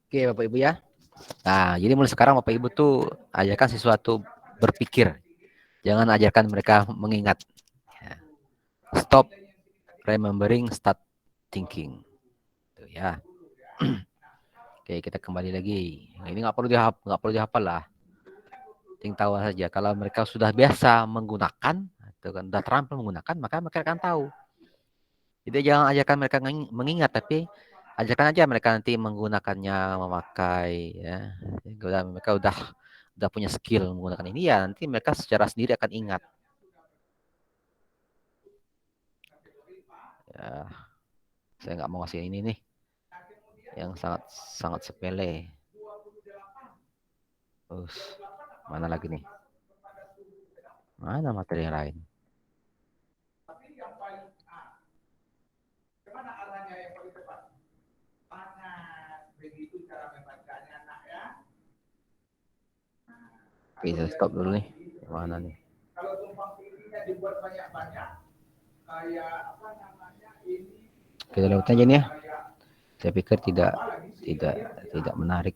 Oke, Bapak Ibu ya. Nah, jadi mulai sekarang Bapak Ibu tuh ajarkan sesuatu berpikir. Jangan ajarkan mereka mengingat. Ya. Stop remembering, start thinking. Tuh ya. Oke, kita kembali lagi. Nah, ini nggak perlu dihafal lah. Tinggal tahu saja. Kalau mereka sudah biasa menggunakan, atau kan sudah terampil menggunakan, maka mereka akan tahu. Jadi jangan ajarkan mereka mengingat, tapi ajarkan aja mereka nanti menggunakannya, memakai ya. Mereka udah punya skill menggunakan ini ya, nanti mereka secara sendiri akan ingat. Ya, saya nggak mau ngasih ini nih yang sangat sangat sepele. Terus mana lagi nih? Mana materi yang lain? Oke, saya stop dulu nih. Mana nih? Kita lewat aja nih ya. Saya pikir tidak tidak menarik.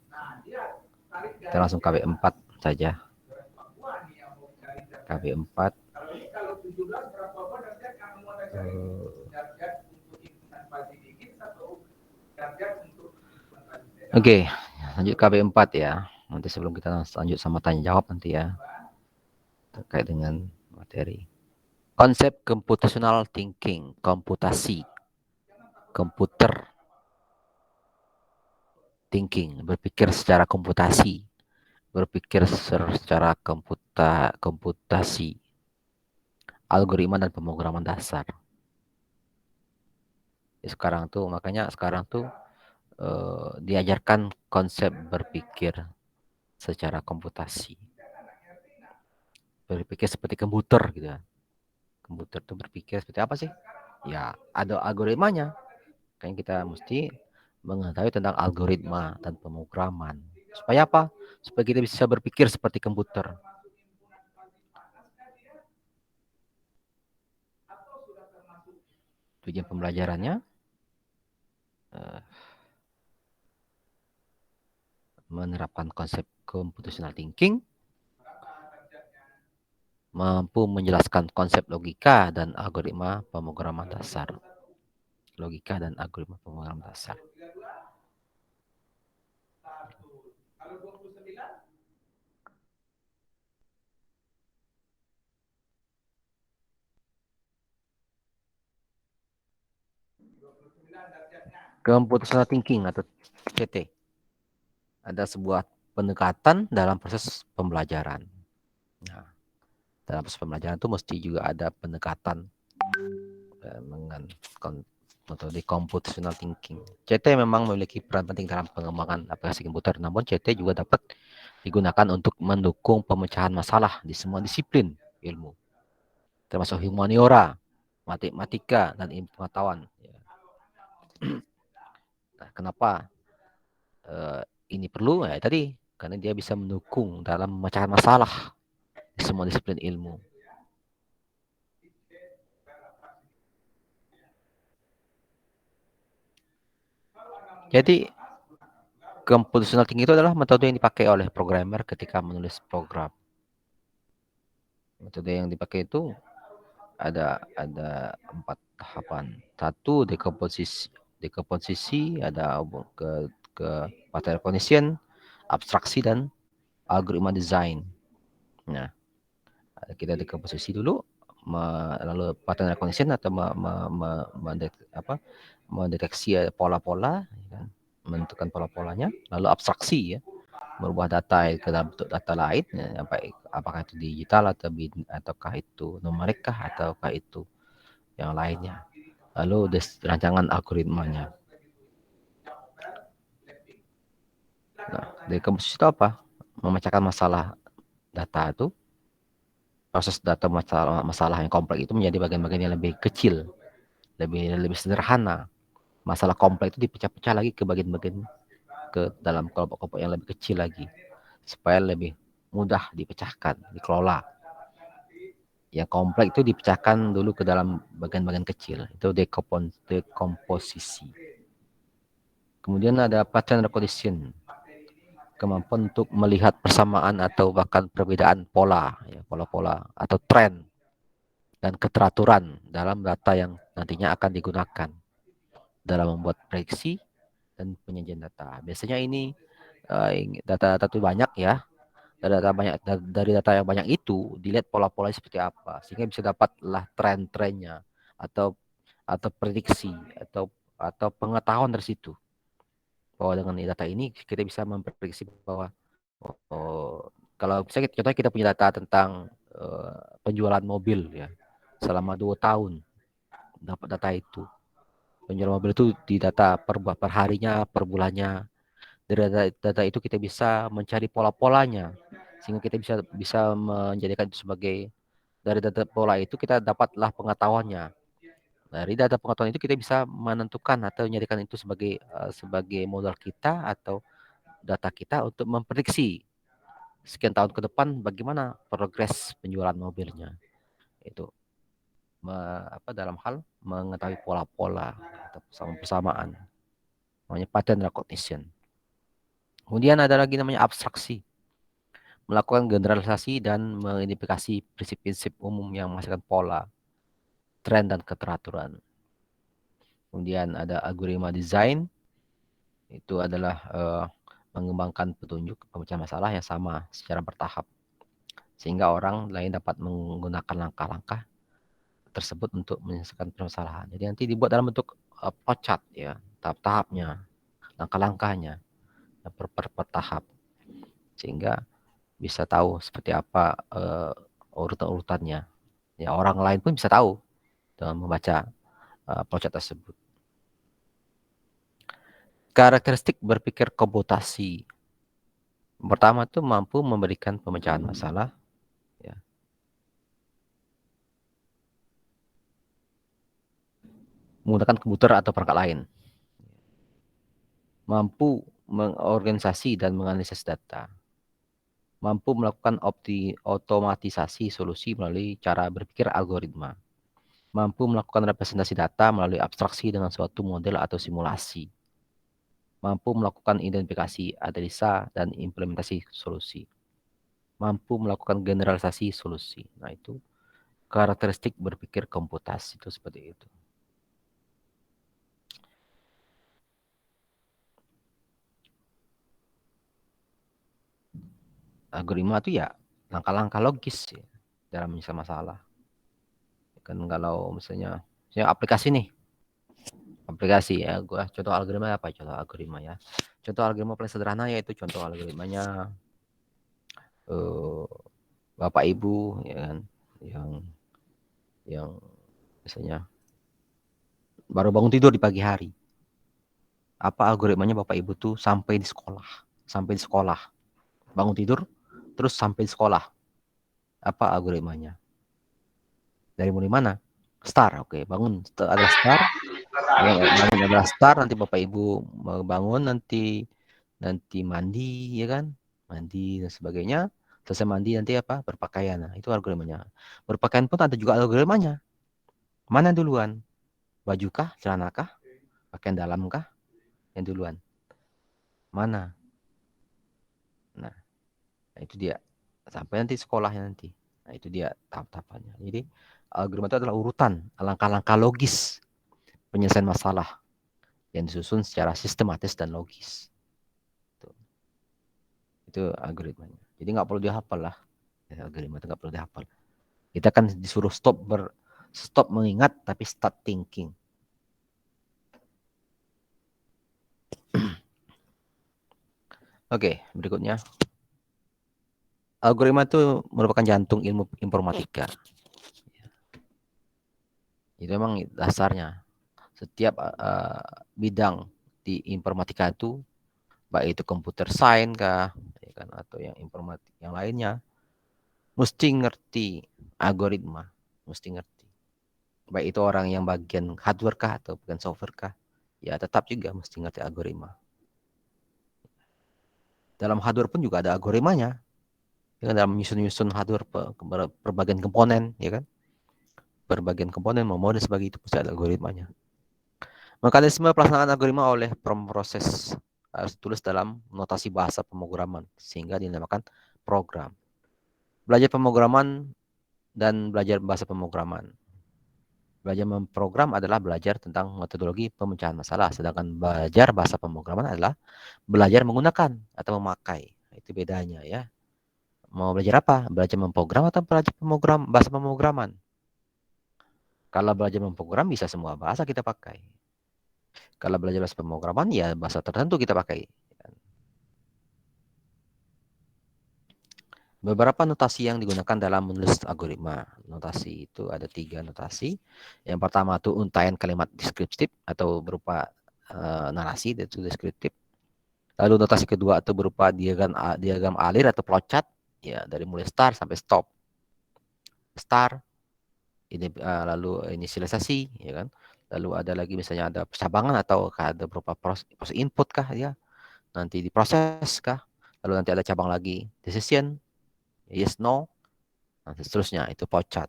Kita langsung KB4 saja. KB4. Oke, lanjut KB4 ya. Nanti sebelum kita lanjut sama tanya jawab nanti ya. Terkait dengan materi. Konsep computational thinking, komputasi, komputer thinking, berpikir secara komputasi, berpikir secara komputasi, algoritma dan pemrograman dasar. Makanya sekarang tuh diajarkan konsep berpikir secara komputasi, berpikir seperti komputer gitu ya. Komputer tuh berpikir seperti apa sih? Ya ada algoritmanya. Kan kita mesti mengetahui tentang algoritma dan pemrograman. Supaya apa? Supaya kita bisa berpikir seperti komputer. Tujuan pembelajarannya menerapkan konsep computational thinking, mampu menjelaskan konsep logika dan algoritma pemrograman dasar. Logika dan algoritma pemrograman dasar. Computational thinking atau CT ada sebuah pendekatan dalam proses pembelajaran. Nah, dalam proses pembelajaran itu mesti juga ada pendekatan dengan metode computational thinking. CT memang memiliki peran penting dalam pengembangan aplikasi komputer, namun CT juga dapat digunakan untuk mendukung pemecahan masalah di semua disiplin ilmu, termasuk humaniora, matematika, dan ilmu pengetahuan. Nah, kenapa ini perlu? Ya, tadi karena dia bisa mendukung dalam memecahkan masalah di semua disiplin ilmu. Jadi computational thinking itu adalah metode yang dipakai oleh programmer ketika menulis program. Metode yang dipakai itu ada 4 tahapan. Satu, dekomposisi, ada ke pattern recognition, abstraksi, dan algoritma design. Nah, kita dekomposisi dulu, lalu pattern recognition atau mendeteksi pola-pola, menentukan pola-polanya, lalu abstraksi ya, merubah data ke dalam bentuk data lain, ya, apakah itu digital ataukah itu numerik kah ataukah itu yang lainnya. Lalu rancangan algoritmanya. Nah, dari komposisi itu apa? Memecahkan masalah data itu, proses data masalah yang kompleks itu menjadi bagian-bagian yang lebih kecil, lebih sederhana. Masalah kompleks itu dipecah-pecah lagi ke bagian-bagian, ke dalam kelompok-kelompok yang lebih kecil lagi, supaya lebih mudah dipecahkan, dikelola. Yang kompleks itu dipecahkan dulu ke dalam bagian-bagian kecil, itu dekomposisi. Kemudian ada pattern recognition. kemampuan untuk melihat persamaan atau bahkan perbedaan pola, ya, pola-pola atau tren dan keteraturan dalam data yang nantinya akan digunakan dalam membuat prediksi dan penyajian data. Biasanya ini data-data itu banyak ya, data banyak, dari data yang banyak itu dilihat pola-polanya seperti apa sehingga bisa dapatlah tren-trennya atau prediksi atau pengetahuan dari situ, bahwa dengan data ini kita bisa memprediksi bahwa kalau misalnya contohnya kita punya data tentang penjualan mobil ya selama 2 tahun, dapat data itu penjualan mobil itu di data per harinya, per bulannya. Dari data itu kita bisa mencari pola-polanya sehingga kita bisa menjadikan itu sebagai, dari data pola itu kita dapatlah pengetahuannya. Dari data pengetahuan itu kita bisa menentukan atau menjadikan itu sebagai modal kita atau data kita untuk memprediksi sekian tahun ke depan bagaimana progres penjualan mobilnya. Itu dalam hal mengetahui pola-pola atau persamaan, namanya pattern recognition. Kemudian ada lagi namanya abstraksi, melakukan generalisasi dan mengidentifikasi prinsip-prinsip umum yang menghasilkan pola, tren, dan keteraturan. Kemudian ada algoritma design, itu adalah mengembangkan petunjuk pemecahan masalah yang sama secara bertahap, sehingga orang lain dapat menggunakan langkah-langkah tersebut untuk menyelesaikan permasalahan. Jadi nanti dibuat dalam bentuk flowchart ya, tahap-tahapnya, langkah-langkahnya, per tahap, sehingga bisa tahu seperti apa urutan-urutannya. Ya, orang lain pun bisa tahu dengan membaca flowchart tersebut. Karakteristik berpikir komputasi. Pertama itu mampu memberikan pemecahan masalah, ya. Menggunakan komputer atau perangkat lain. Mampu mengorganisasi dan menganalisis data. Mampu melakukan otomatisasi solusi melalui cara berpikir algoritma. Mampu melakukan representasi data melalui abstraksi dengan suatu model atau simulasi. Mampu melakukan identifikasi, analisa, dan implementasi solusi. Mampu melakukan generalisasi solusi. Nah, itu karakteristik berpikir komputasi itu seperti itu. Algoritma itu ya langkah-langkah logis ya, dalam menyelesaikan masalah. Kan kalau misalnya aplikasi nih, aplikasi ya, gua contoh algoritma apa? Contoh algoritma ya. Contoh algoritma paling sederhana yaitu contoh algoritmanya Bapak Ibu ya kan, yang misalnya baru bangun tidur di pagi hari. Apa algoritmanya Bapak Ibu tuh sampai di sekolah, bangun tidur terus sampai di sekolah. Apa algoritmanya? Dari mulai mana? Start, oke, bangun adalah start, bangun adalah start, nanti Bapak Ibu bangun, nanti mandi ya kan, mandi dan sebagainya, selesai mandi nanti apa, berpakaian. Nah, itu algoritmanya. Berpakaian pun ada juga algoritmanya. Mana duluan, baju kah, celana kah, pakaian dalam kah, yang duluan mana? Nah, itu dia, sampai nanti sekolahnya nanti. Nah, itu dia tahap-tahapannya. Jadi algoritma itu adalah urutan langkah-langkah logis penyelesaian masalah yang disusun secara sistematis dan logis. Itu algoritmanya. Jadi nggak perlu dihafal lah. Ya, algoritma itu nggak perlu dihafal. Kita kan disuruh stop mengingat tapi start thinking. Oke, berikutnya. Algoritma itu merupakan jantung ilmu informatika. Itu memang dasarnya. Setiap bidang di informatika itu, baik itu komputer science kah, ya kan, atau yang informatik yang lainnya, mesti ngerti algoritma, mesti ngerti. Baik itu orang yang bagian hardware kah atau bagian software kah, ya tetap juga mesti ngerti algoritma. Dalam hardware pun juga ada algoritmanya, ya kan, dalam nyusun hardware berbagian komponen, ya kan, berbagian komponen mau dan sebagainya itu pasti ada algoritmanya. Mekanisme pelaksanaan algoritma oleh pemproses harus tulis dalam notasi bahasa pemrograman sehingga dinamakan program. Belajar pemrograman dan belajar bahasa pemrograman. Belajar memprogram adalah belajar tentang metodologi pemecahan masalah, sedangkan belajar bahasa pemrograman adalah belajar menggunakan atau memakai. Itu bedanya ya. Mau belajar apa? Belajar memprogram atau belajar bahasa pemrograman? Kalau belajar memprogram bisa semua bahasa kita pakai. Kalau belajar bahasa pemrograman ya bahasa tertentu kita pakai. Beberapa notasi yang digunakan dalam menulis algoritma. Notasi itu ada 3 notasi. Yang pertama itu untaian kalimat deskriptif atau berupa narasi, itu deskriptif. Lalu notasi kedua itu berupa diagram alir atau flowchart, ya dari mulai start sampai stop. Start, ini lalu inisialisasi, ya kan. Lalu ada lagi misalnya ada cabangan atau ada berupa proses input kah ya. Nanti diproses kah. Lalu nanti ada cabang lagi decision, yes no, nah, seterusnya itu flowchart.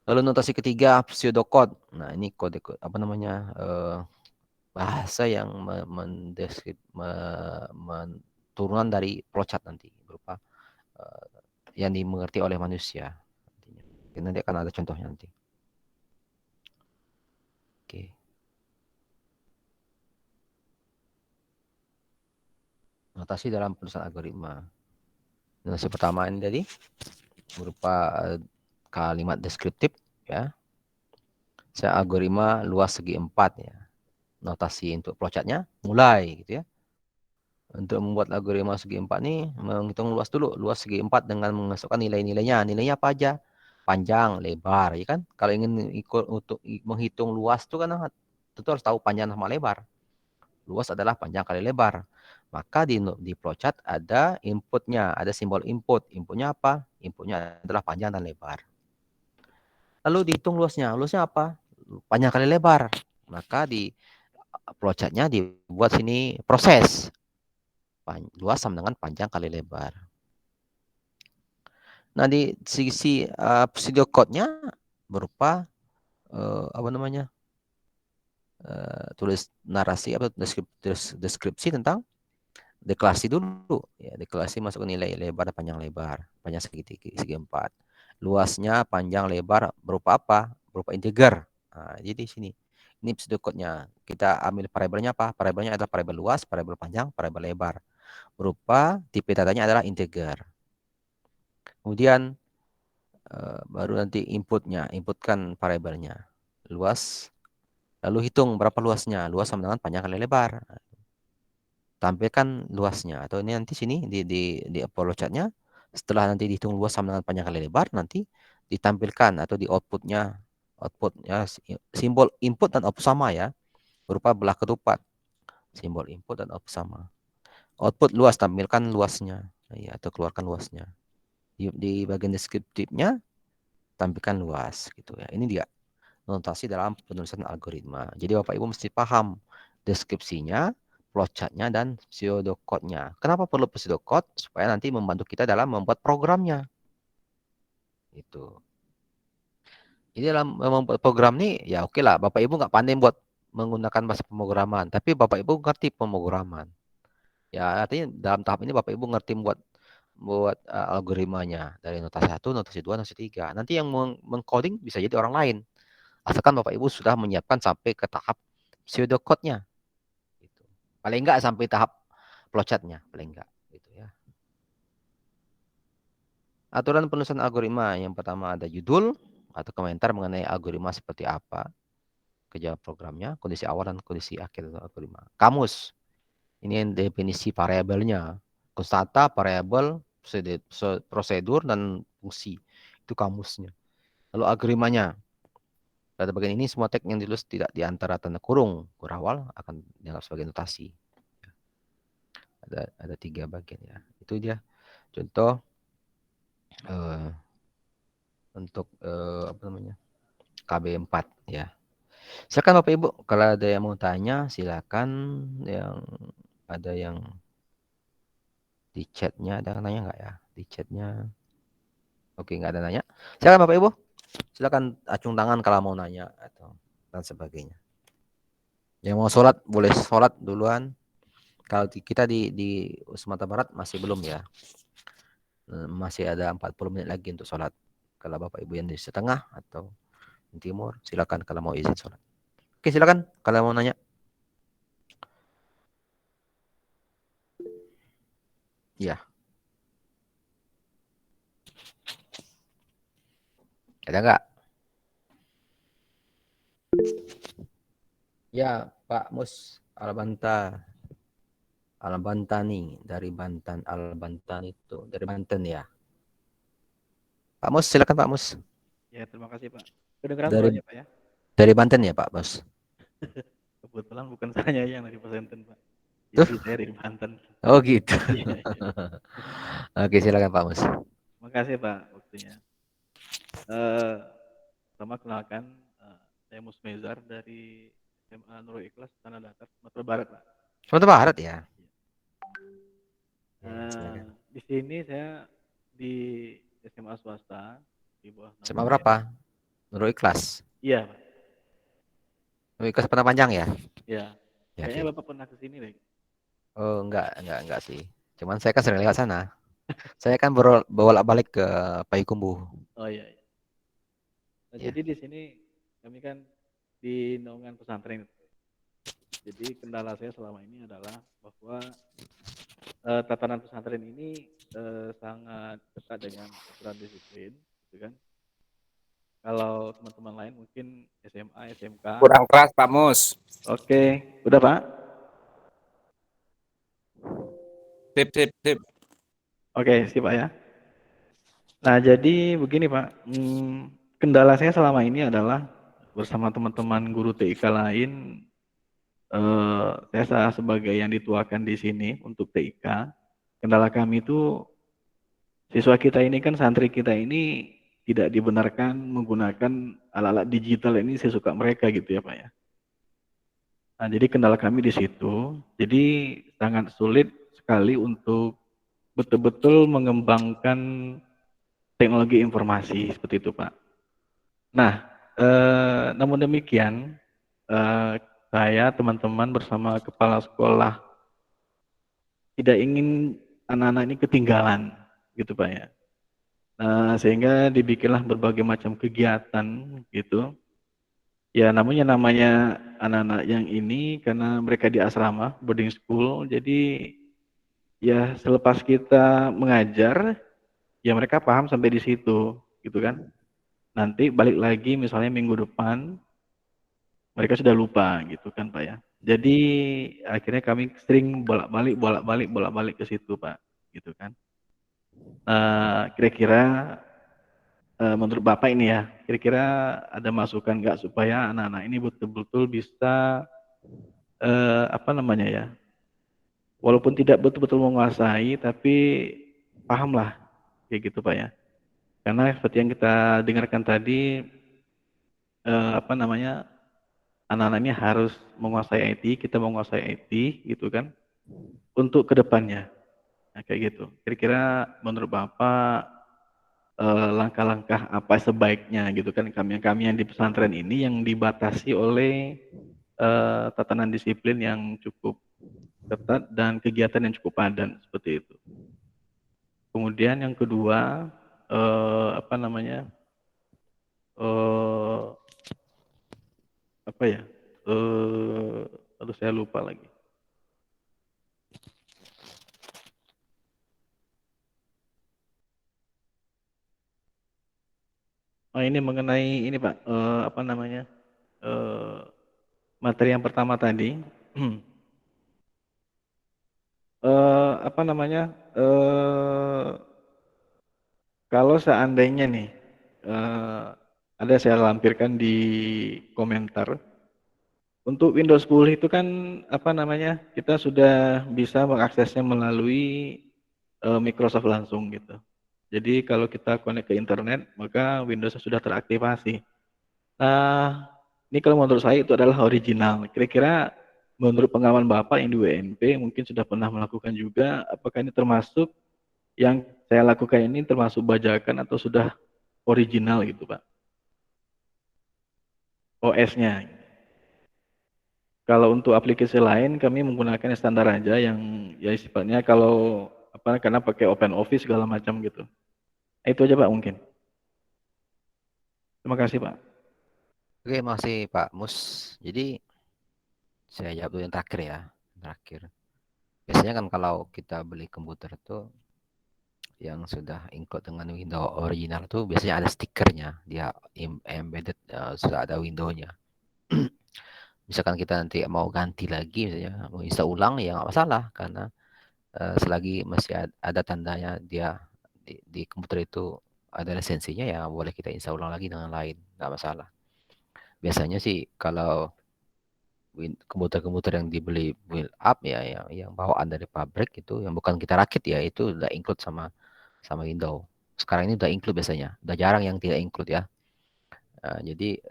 Lalu notasi ketiga pseudocode. Nah, ini kode apa namanya? Bahasa yang turunan dari flowchart nanti berupa yang dimengerti oleh manusia. Nanti akan ada contohnya nanti. Oke. Notasi dalam penulisan algoritma. Notasi pertama ini tadi berupa kalimat deskriptif ya. Saya algoritma luas segi 4 ya. Notasi untuk flowchartnya mulai gitu ya. Untuk membuat algoritma segi 4 nih menghitung luas dulu, luas segi 4 dengan memasukkan nilai-nilainya. Nilainya apa aja? Panjang, lebar, ya kan? Kalau ingin ikut untuk menghitung luas itu kan tentu harus tahu panjang sama lebar. Luas adalah panjang kali lebar. Maka di flowchart ada inputnya, ada simbol input. Inputnya apa? Inputnya adalah panjang dan lebar. Lalu dihitung luasnya. Luasnya apa? Panjang kali lebar. Maka di flowchartnya dibuat sini proses. Luas sama dengan panjang kali lebar. Nah, di sisi pseudocode-nya berupa apa namanya? Tulis narasi atau deskripsi tentang deklarasi dulu ya, deklarasi masuk ke nilai lebar panjang lebar, panjang segi 4. Luasnya panjang lebar berupa apa? Berupa integer. Nah, jadi sini ini pseudocode-nya. Kita ambil variabelnya apa? Variabelnya adalah variabel luas, variabel panjang, variabel lebar. Berupa tipe datanya adalah integer. Kemudian baru nanti inputnya, inputkan variabelnya. Luas, lalu hitung berapa luasnya. Luas sama dengan panjang kali lebar. Tampilkan luasnya. Atau ini nanti sini di Apollo chatnya, setelah nanti dihitung luas sama dengan panjang kali lebar, nanti ditampilkan atau di outputnya simbol input dan output sama ya, berupa belah ketupat. Simbol input dan output sama. Output luas, tampilkan luasnya. Ya, atau keluarkan luasnya. Di bagian deskriptifnya, tampilkan luas gitu ya. Ini dia notasi dalam penulisan algoritma. Jadi Bapak Ibu mesti paham deskripsinya, flowchart-nya, dan pseudocode-nya. Kenapa perlu pseudocode? Supaya nanti membantu kita dalam membuat programnya. Itu. Jadi dalam membuat program nih, ya oke lah. Bapak Ibu nggak pandai buat menggunakan bahasa pemrograman, tapi Bapak Ibu ngerti pemrograman. Ya artinya dalam tahap ini Bapak Ibu ngerti buat algoritmanya dari notasi 1, notasi 2, notasi 3. Nanti yang mengcoding bisa jadi orang lain. Asalkan Bapak Ibu sudah menyiapkan sampai ke tahap pseudocode-nya. Gitu. Paling enggak sampai tahap flowchart-nya, paling enggak gitu ya. Aturan penulisan algoritma yang pertama ada judul atau komentar mengenai algoritma seperti apa, kejawab programnya, kondisi awal dan kondisi akhir algoritma. Kamus. Ini yang definisi variabelnya. Konstanta, variabel, prosedur dan fungsi. Itu kamusnya. Lalu algoritmanya. Pada bagian ini semua teks yang ditulis tidak di antara tanda kurung kurawal akan dianggap sebagai notasi. Ada 3 bagian ya. Itu dia contoh untuk apa namanya? KB4 ya. Silakan Bapak Ibu kalau ada yang mau tanya silakan, yang ada yang di chatnya ada yang nanya nggak ya? Di chatnya. Oke, nggak ada nanya. Silakan Bapak Ibu. Silakan acung tangan kalau mau nanya atau dan sebagainya. Yang mau sholat boleh sholat duluan. Kalau kita di Sumatera Barat masih belum ya. Masih ada 40 menit lagi untuk sholat. Kalau Bapak Ibu yang di setengah atau di timur, silakan kalau mau izin sholat. Oke, silakan kalau mau nanya. Ya, ada nggak? Ya, Pak Mus Albanta, Albantani dari Banten, Albantani itu dari Banten ya. Pak Mus, silakan Pak Mus. Ya, terima kasih Pak. Kedengeran Dari suaranya Pak ya? dari Banten ya Pak Mus. Kebetulan bukan saya yang dari pesantren Pak. Tuh, Istri saya dari Banten. oh gitu. Iya, iya. Oke, silakan Pak Mus. Makasih Pak waktunya. Eh, Pertama kenalkan, saya Musmezar dari SMA Nurul Ikhlas Tanah Datar, Sumatera Barat Pak. Sumatera Barat ya. Ya, Eh, silakan. di sini saya di SMA swasta di bawah SMA naungan berapa? yayasan. Nurul Ikhlas. Iya Pak. Nurul Ikhlas Padang Panjang ya? Iya. Ya, Kayaknya oke. Bapak pernah ke sini deh. Oh, enggak sih. Cuman saya kan sering lewat sana. Saya kan bolak-balik ke Payakumbuh. Oh iya, iya. Nah, Ya. jadi di sini kami kan di naungan pesantren. Jadi kendala saya selama ini adalah bahwa tatanan pesantren ini sangat ketat dengan aturan disiplin, gitu kan. Kalau teman-teman lain mungkin SMA, SMK. Kurang keras Pak Mus. Oke, udah Pak. Sip, sip, sip. Oke, sih Pak ya. Nah, jadi begini Pak, kendala saya selama ini adalah bersama teman-teman guru TIK lain, saya sebagai yang dituakan di sini untuk TIK. Kendala kami itu siswa kita ini kan santri kita ini tidak dibenarkan menggunakan alat-alat digital ini sesuka mereka gitu ya Pak ya. Nah, jadi kendala kami di situ. Jadi sangat sulit sekali untuk betul-betul mengembangkan teknologi informasi seperti itu Pak. Nah, namun demikian saya teman-teman bersama kepala sekolah tidak ingin anak-anak ini ketinggalan gitu Pak ya. Nah, sehingga dibikinlah berbagai macam kegiatan gitu. Ya, namun yang namanya anak-anak yang ini karena mereka di asrama, boarding school, jadi ya selepas kita mengajar, ya mereka paham sampai di situ, gitu kan. Nanti balik lagi misalnya minggu depan, mereka sudah lupa gitu kan Pak ya. Jadi akhirnya kami sering bolak-balik, bolak-balik, bolak-balik ke situ Pak, gitu kan. Kira-kira menurut Bapak ini ya, kira-kira ada masukan nggak supaya anak-anak ini betul-betul bisa apa namanya ya, walaupun tidak betul-betul menguasai, tapi pahamlah kayak gitu Pak ya. Karena seperti yang kita dengarkan tadi, apa namanya, anak-anak ini harus menguasai IT, kita menguasai IT gitu kan, untuk kedepannya. Nah, kayak gitu. Kira-kira menurut Bapak langkah-langkah apa sebaiknya gitu kan kami yang di pesantren ini yang dibatasi oleh tatanan disiplin yang cukup ketat dan kegiatan yang cukup padat seperti itu. Kemudian yang kedua apa namanya eh, apa ya aduh saya lupa lagi. Oh ini mengenai ini Pak apa namanya eh, materi yang pertama tadi apa namanya kalau seandainya nih ada saya lampirkan di komentar untuk Windows 10 itu kan apa namanya kita sudah bisa mengaksesnya melalui Microsoft langsung gitu. Jadi kalau kita connect ke internet maka Windows sudah teraktivasi. Nah, ini kalau menurut saya itu adalah original. Kira-kira menurut pengalaman Bapak yang di WNP mungkin sudah pernah melakukan juga, apakah ini termasuk yang saya lakukan ini termasuk bajakan atau sudah original gitu Pak? OS-nya. Kalau untuk aplikasi lain kami menggunakan standar aja yang ya sifatnya kalau apa karena pakai Open Office segala macam gitu. Itu aja Pak mungkin. Terima kasih Pak. Oke, makasih Pak Mus. Jadi saya jawab dulu yang terakhir ya. Terakhir. Biasanya kan kalau kita beli komputer tuh yang sudah include dengan Windows original tuh biasanya ada stikernya, dia embedded, sudah ada Windows-nya. Misalkan kita nanti mau ganti lagi, misalnya mau install ulang ya nggak masalah karena selagi masih ada tandanya dia di komputer itu ada lisensinya ya boleh kita install ulang lagi dengan lain, nggak masalah. Biasanya sih kalau komputer-komputer yang dibeli build up ya yang bawaan dari pabrik itu yang bukan kita rakit ya itu udah include sama sama Windows. Sekarang ini udah include biasanya, udah jarang yang tidak include ya. Jadi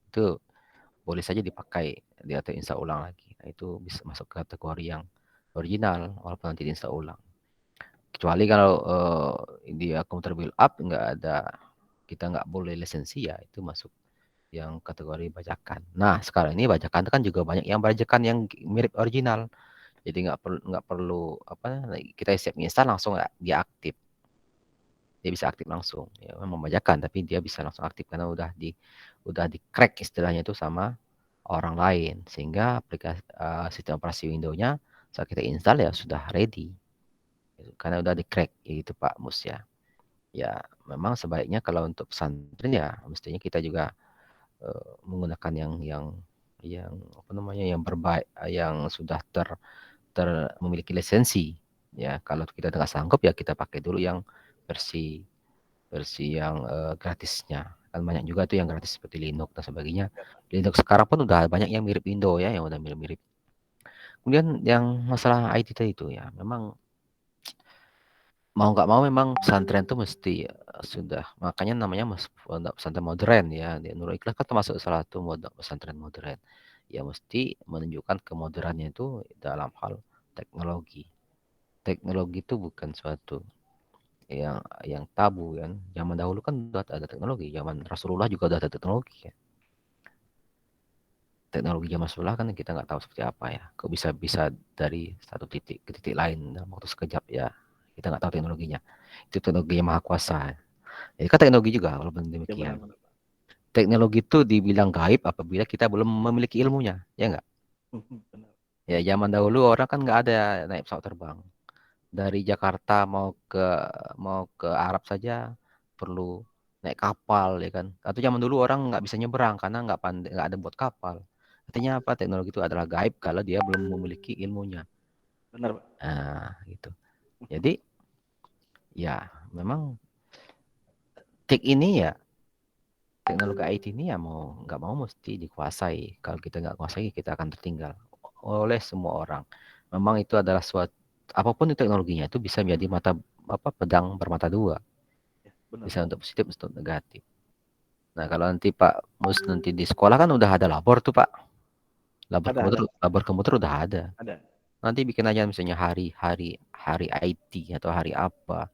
itu boleh saja dipakai di atau install ulang lagi. Nah, itu bisa masuk ke kategori yang original walaupun nanti diinstal ulang. Kecuali kalau dia komputer build up nggak ada, kita nggak boleh lisensi ya itu masuk yang kategori bajakan. Nah sekarang ini bajakan kan juga banyak yang bajakan yang mirip original. Jadi nggak perlu apa kita siap install langsung dia aktif. Dia bisa aktif langsung. Ya memang bajakan tapi dia bisa langsung aktif karena udah di crack istilahnya itu sama orang lain sehingga aplikasi sistem operasi Windows-nya saat kita install ya sudah ready. Karena udah di crack itu Pak Mus ya. Ya memang sebaiknya kalau untuk pesantren ya mestinya kita juga menggunakan yang apa namanya yang berbaik, yang sudah ter memiliki lisensi ya. Kalau kita nggak sanggup ya kita pakai dulu yang versi versi yang gratisnya, kan banyak juga tuh yang gratis seperti Linux dan sebagainya. Linux sekarang pun udah banyak yang mirip Windows ya, yang udah mirip-mirip. Kemudian yang masalah IT tadi itu ya memang mau nggak mau memang pesantren tuh mesti sudah, makanya namanya pesantren modern ya. Di Nurul Ikhlas kan termasuk salah satu pesantren modern. Ya mesti menunjukkan kemodernnya itu dalam hal teknologi. Teknologi itu bukan suatu yang tabu kan. Zaman dahulu kan udah ada teknologi, zaman Rasulullah juga udah ada teknologi ya. Teknologi zaman Rasulullah kan kita nggak tahu seperti apa ya. Kok bisa bisa dari satu titik ke titik lain dalam waktu sekejap ya. Kita nggak tahu teknologinya. Itu teknologi yang maha kuasa. Jadi kan teknologi juga walaupun Ya demikian. benar-benar Pak. Teknologi itu dibilang gaib apabila kita belum memiliki ilmunya, ya nggak? Benar. Ya zaman dahulu orang kan nggak ada naik pesawat terbang. Dari Jakarta mau ke Arab saja perlu naik kapal ya kan. Atau zaman dulu orang nggak bisa nyeberang karena nggak pandai, nggak ada buat kapal. Artinya apa? Teknologi itu adalah gaib kalau dia belum memiliki ilmunya. Benar Pak. Nah, gitu. Jadi ya memang ini ya teknologi IT ini ya mau nggak mau mesti dikuasai. Kalau kita nggak kuasai kita akan tertinggal oleh semua orang. Memang itu adalah suatu apapun itu teknologinya itu bisa menjadi pedang bermata dua. Ya, benar. Bisa untuk positif, untuk negatif. Nah, kalau nanti Pak Mus nanti di sekolah kan udah ada labor tuh Pak. Ada. Labor komputer udah ada. Ada. Nanti bikin aja misalnya hari IT atau hari apa.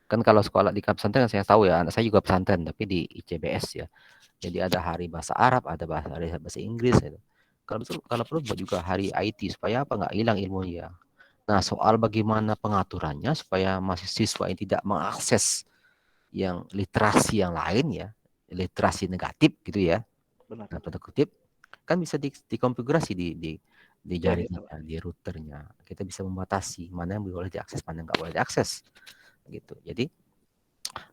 Kan kalau sekolah di pesantren saya tahu ya, anak saya juga pesantren tapi di ICBS ya. Jadi ada hari bahasa Arab, ada hari bahasa Inggris gitu. Kalau perlu buat juga hari IT supaya apa nggak hilang ilmunya. Nah, soal bagaimana pengaturannya supaya mahasiswa ini tidak mengakses yang literasi yang lain ya, literasi negatif gitu ya. Benar. Nah, tanda kutip kan bisa dikonfigurasi di Ya bisa jaringannya, Pak. di routernya. Kita bisa membatasi mana yang boleh diakses, mana yang nggak boleh diakses gitu. Jadi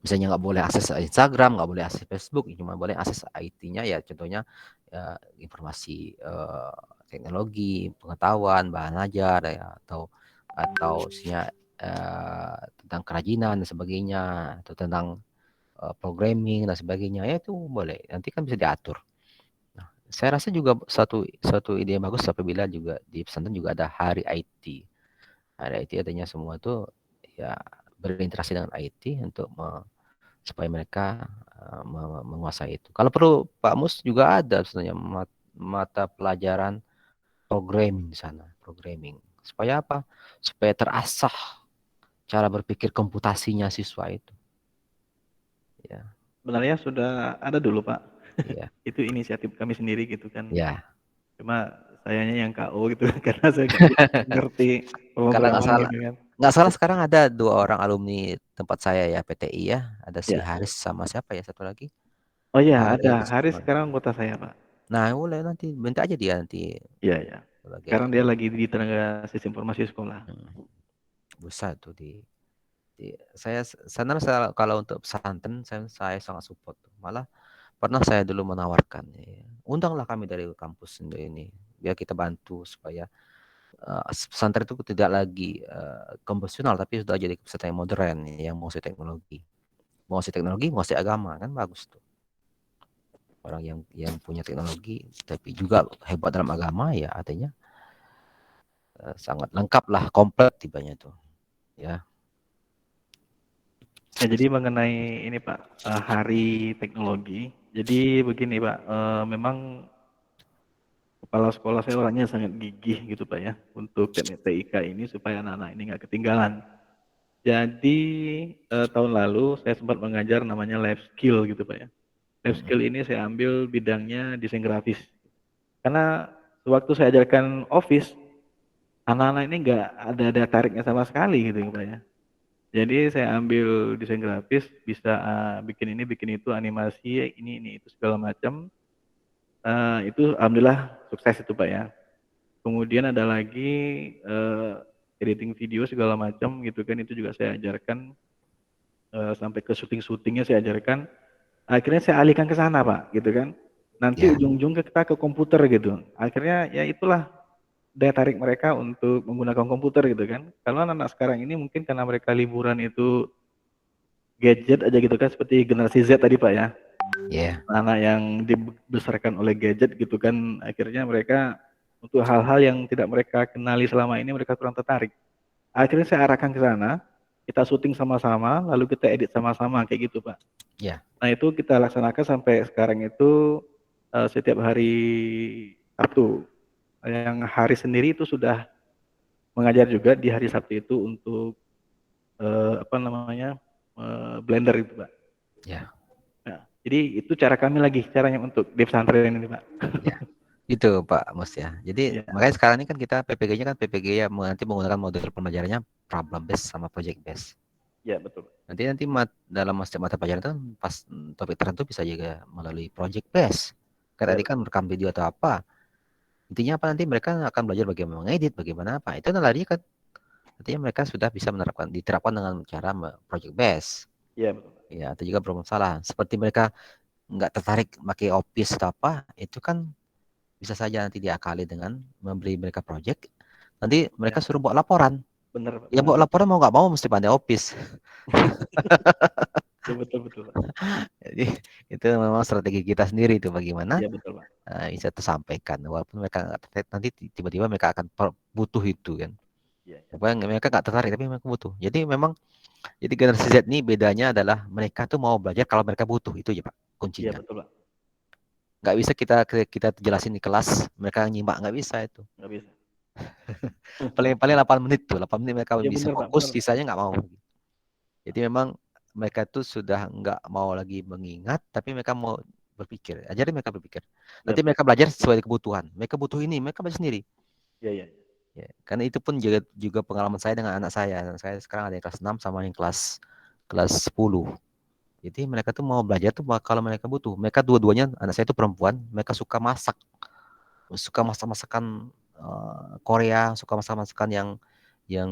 misalnya nggak boleh akses Instagram, nggak boleh akses Facebook, cuma boleh akses IT-nya ya contohnya ya, informasi teknologi, pengetahuan, bahan ajar ya, atau misalnya tentang kerajinan dan sebagainya, atau tentang programming dan sebagainya ya itu boleh. Nanti kan bisa diatur. Nah, saya rasa juga satu satu ide yang bagus apabila juga di pesantren juga ada hari IT. Hari IT adanya semua itu ya berinteraksi dengan IT untuk supaya mereka menguasai itu. Kalau perlu Pak Mus juga ada sebenarnya mata pelajaran programming di sana, programming. Supaya apa? Supaya terasah cara berpikir komputasinya siswa itu. Ya, Sebenarnya sudah ada dulu Pak. ya, Itu inisiatif kami sendiri gitu kan. ya. Cuma sayanya yang KO gitu karena saya nggak ngerti Kalau pemrograman gitu kan. nggak salah sekarang ada 2 orang alumni tempat saya ya PTI ya. Ada si Ya. Haris sama siapa ya satu lagi? Oh iya, ada. Haris. Haris sekarang anggota saya, Pak. Nah, boleh nanti minta aja dia nanti Iya, ya. sebagai Sekarang dia lagi di tenaga sistem informasi sekolah. besar tuh saya kalau untuk pesantren saya sangat support. Malah pernah saya dulu menawarkan ya, undanglah kami dari kampus ini biar kita bantu supaya pesantren itu tidak lagi konvensional tapi sudah jadi pesantren yang modern yang menguasai teknologi. Menguasai teknologi, menguasai agama kan bagus tuh. Orang yang punya teknologi tapi juga hebat dalam agama ya artinya sangat lengkap lah, komplit tibanya tuh. Ya. Ya, jadi mengenai ini Pak, Hari Teknologi. Jadi begini Pak, memang kepala sekolah saya orangnya sangat gigih gitu Pak ya, untuk TIK ini supaya anak-anak ini nggak ketinggalan. Jadi tahun lalu saya sempat mengajar namanya life skill gitu Pak ya. Life skill ini saya ambil bidangnya desain grafis. Karena sewaktu saya ajarkan Office, anak-anak ini nggak ada tariknya sama sekali gitu Pak ya. Jadi saya ambil desain grafis, bisa bikin ini, bikin itu, animasi, ini itu segala macam. Itu alhamdulillah sukses itu Pak ya. Kemudian ada lagi editing video segala macam gitu kan, itu juga saya ajarkan sampai ke syuting-syutingnya saya ajarkan. Akhirnya saya alihkan ke sana Pak, gitu kan. Nanti Ya. ujung-ujung kita ke komputer gitu. Akhirnya ya itulah daya tarik mereka untuk menggunakan komputer gitu kan. Kalau anak-anak sekarang ini mungkin karena mereka liburan itu gadget aja gitu kan seperti generasi Z tadi Pak ya. Ya. Anak yang dibesarkan oleh gadget gitu kan akhirnya mereka untuk hal-hal yang tidak mereka kenali selama ini mereka kurang tertarik. Akhirnya saya arahkan ke sana, kita syuting sama-sama, lalu kita edit sama-sama kayak gitu Pak. Ya. Nah itu kita laksanakan sampai sekarang itu setiap hari Sabtu. Yang hari sendiri itu sudah mengajar juga di hari Sabtu itu untuk apa namanya Blender itu Pak. Ya. Nah, jadi itu cara kami lagi caranya untuk di pesantren ini Pak. Ya. Itu Pak Mus ya. Jadi Ya, makanya sekarang ini kan kita PPG-nya kan PPG ya nanti menggunakan model pembelajarannya problem based sama project based. ya betul. Nanti dalam setiap mata pelajaran itu kan pas topik tertentu bisa juga melalui project based. Kan Ya, tadi kan merekam video atau apa. Intinya apa nanti mereka akan belajar bagaimana mengedit, bagaimana apa. Itu lari kan artinya mereka sudah bisa diterapkan dengan cara project based. ya betul. Ya, atau juga problem salah. Seperti mereka nggak tertarik pakai Office atau apa, itu kan bisa saja nanti diakali dengan memberi mereka project. Nanti mereka Ya, suruh buat laporan. benar Pak, Ya benar. buat laporan mau nggak mau mesti pandai Office. Ya betul betul Pak. Jadi itu memang strategi kita sendiri itu bagaimana Ya betul Pak. bisa tersampaikan. Walaupun mereka nggak tertarik, nanti tiba-tiba mereka akan butuh itu kan. Ya, ya. Supaya mereka nggak tertarik tapi mereka butuh. Jadi memang jadi generasi Z ini bedanya adalah mereka tuh mau belajar kalau mereka butuh itu aja Pak Ya kuncinya. betul Pak. Nggak bisa kita jelasin di kelas mereka nyimak nggak bisa itu. Nggak bisa. Paling 8 menit tuh 8 menit mereka Ya bisa benar Pak, fokus benar Pak. sisanya nggak mau. Jadi memang mereka tuh sudah nggak mau lagi mengingat tapi mereka mau berpikir. Ajarin mereka berpikir. Ya Nanti betul. mereka belajar sesuai kebutuhan. Mereka butuh ini mereka belajar sendiri. Ya ya. Ya, karena itu pun juga pengalaman saya dengan anak saya. Anak saya sekarang ada yang kelas 6 sama yang kelas 10. Jadi mereka tuh mau belajar tuh kalau mereka butuh. Mereka dua-duanya anak saya itu perempuan, mereka suka masak, suka masak-masakan Korea, suka masak-masakan yang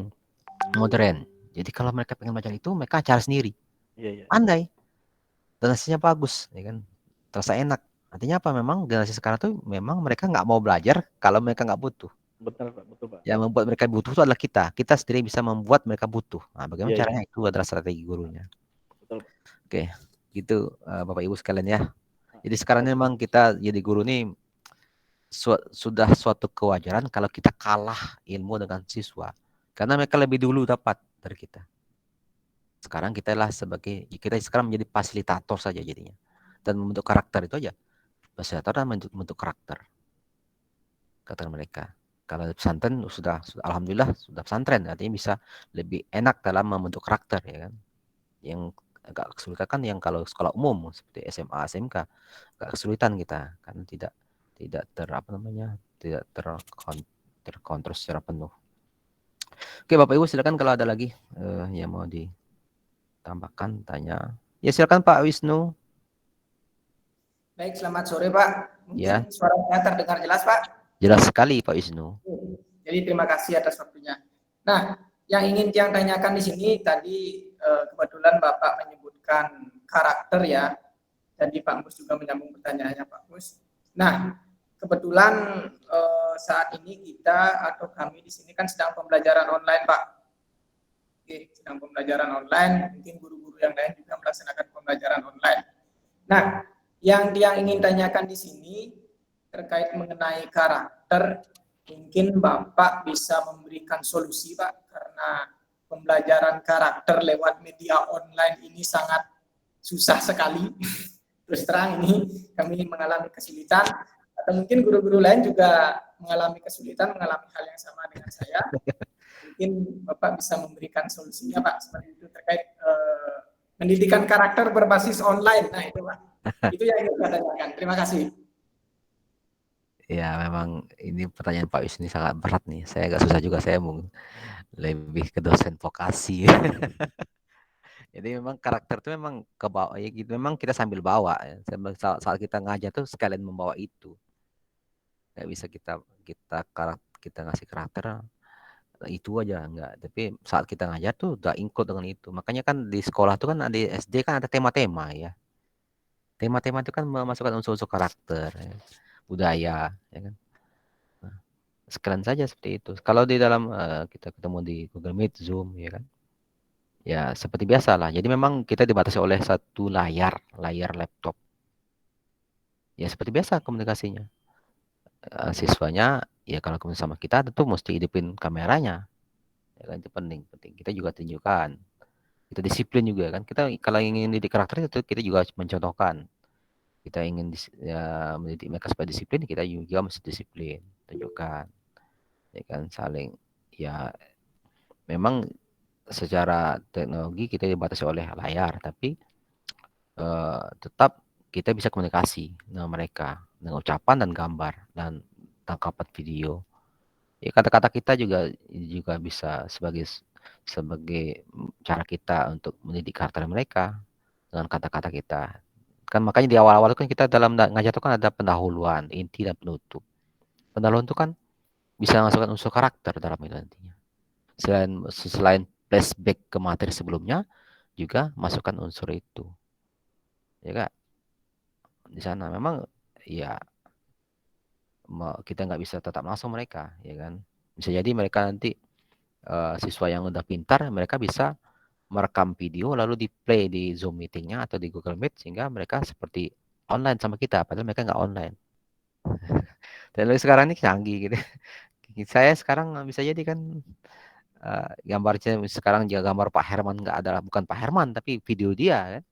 modern. Jadi kalau mereka pengen belajar itu, mereka cari sendiri. Ya ya. Pandai dan hasilnya bagus, ya kan? Terasa enak. Artinya apa? Memang generasi sekarang tuh memang mereka nggak mau belajar kalau mereka nggak butuh. Benar Pak, betul Pak. Yang membuat mereka butuh itu adalah kita. Kita sendiri bisa membuat mereka butuh. Nah, bagaimana Ya ya. caranya? Itu adalah strategi gurunya. Betul Pak. Oke, gitu Bapak Ibu sekalian ya. Nah, Jadi sekarang baik. memang kita jadi guru nih sudah suatu kewajaran kalau kita kalah ilmu dengan siswa. Karena mereka lebih dulu dapat dari kita. Sekarang kita sekarang menjadi fasilitator saja jadinya. Dan membentuk karakter itu aja. Fasilitator dan membentuk karakter. Kata mereka. Kalau pesantren alhamdulillah sudah pesantren, artinya bisa lebih enak dalam membentuk karakter ya kan. Yang agak kesulitan kan yang kalau sekolah umum seperti SMA, SMK agak kesulitan kita karena tidak tidak terkontrol secara penuh. Oke, Bapak Ibu silakan kalau ada lagi yang mau ditambahkan, tanya. Ya silakan Pak Wisnu. Baik, selamat sore Pak. Ya. Mungkin suara saya terdengar jelas Pak? Jelas sekali Pak Wisnu. Jadi terima kasih atas waktunya. Nah, yang ingin Tiang tanyakan di sini tadi kebetulan Bapak menyebutkan karakter ya. Jadi Pak Mus juga menyambung pertanyaannya Pak Mus. Nah, kebetulan saat ini kita atau kami di sini kan sedang pembelajaran online Pak. Oke, sedang pembelajaran online. Mungkin guru-guru yang lain juga melaksanakan pembelajaran online. Nah, yang Tiang ingin tanyakan di sini terkait mengenai karakter, mungkin Bapak bisa memberikan solusi Pak, karena pembelajaran karakter lewat media online ini sangat susah sekali. Terus terang ini kami mengalami kesulitan, atau mungkin guru-guru lain juga mengalami kesulitan, mengalami hal yang sama dengan saya. Mungkin Bapak bisa memberikan solusinya Pak, seperti itu terkait pendidikan karakter berbasis online. Nah itu Pak, itu yang ingin saya tanyakan. Terima kasih. Ya memang ini pertanyaan Pak Wisnu ini sangat berat nih. Saya agak susah juga, saya mau lebih ke dosen vokasi. Jadi memang karakter itu memang ke bawah ya gitu. Memang kita sambil bawa ya. Saat kita ngajar tuh sekalian membawa itu. Nggak bisa kita ngasih karakter itu aja enggak. Tapi saat kita ngajar tuh udah include dengan itu. Makanya kan di sekolah tuh kan ada SD kan ada tema-tema ya. Tema-tema itu kan memasukkan unsur-unsur karakter, ya, budaya, ya kan. Nah, sekalian saja seperti itu. Kalau di dalam kita ketemu di Google Meet, Zoom, ya kan. Ya seperti biasa lah. Jadi memang kita dibatasi oleh satu layar laptop. Ya seperti biasa komunikasinya. Siswanya ya kalau komunikasi sama kita tentu mesti hidupin kameranya. Ya kan itu penting. Kita juga tunjukkan. Kita disiplin juga kan. Kita kalau ingin didik karakter itu kita juga harus mencontohkan. Kita ingin mendidik mereka supaya disiplin, kita juga mesti disiplin, tunjukkan. Ya kan saling ya memang secara teknologi kita dibatasi oleh layar, tapi tetap kita bisa komunikasi dengan mereka dengan ucapan dan gambar dan tangkapan video. Ya kata-kata kita juga bisa sebagai cara kita untuk mendidik karakter mereka dengan kata-kata kita. Kan makanya di awal-awal kan kita dalam ngajar itu kan ada pendahuluan, inti dan penutup. Pendahuluan itu kan bisa masukkan unsur karakter dalam itu nantinya. Selain flashback ke materi sebelumnya, juga masukkan unsur itu. Ya Kak? Di sana memang ya kita nggak bisa tetap langsung mereka, ya kan? Bisa jadi mereka nanti siswa yang udah pintar, mereka bisa merekam video lalu di play di Zoom meetingnya atau di Google Meet sehingga mereka seperti online sama kita, padahal mereka nggak online. Teknologi sekarang ini canggih gitu. Saya sekarang bisa jadi kan gambarnya sekarang juga gambar Pak Herman nggak ada, bukan Pak Herman tapi video dia kan.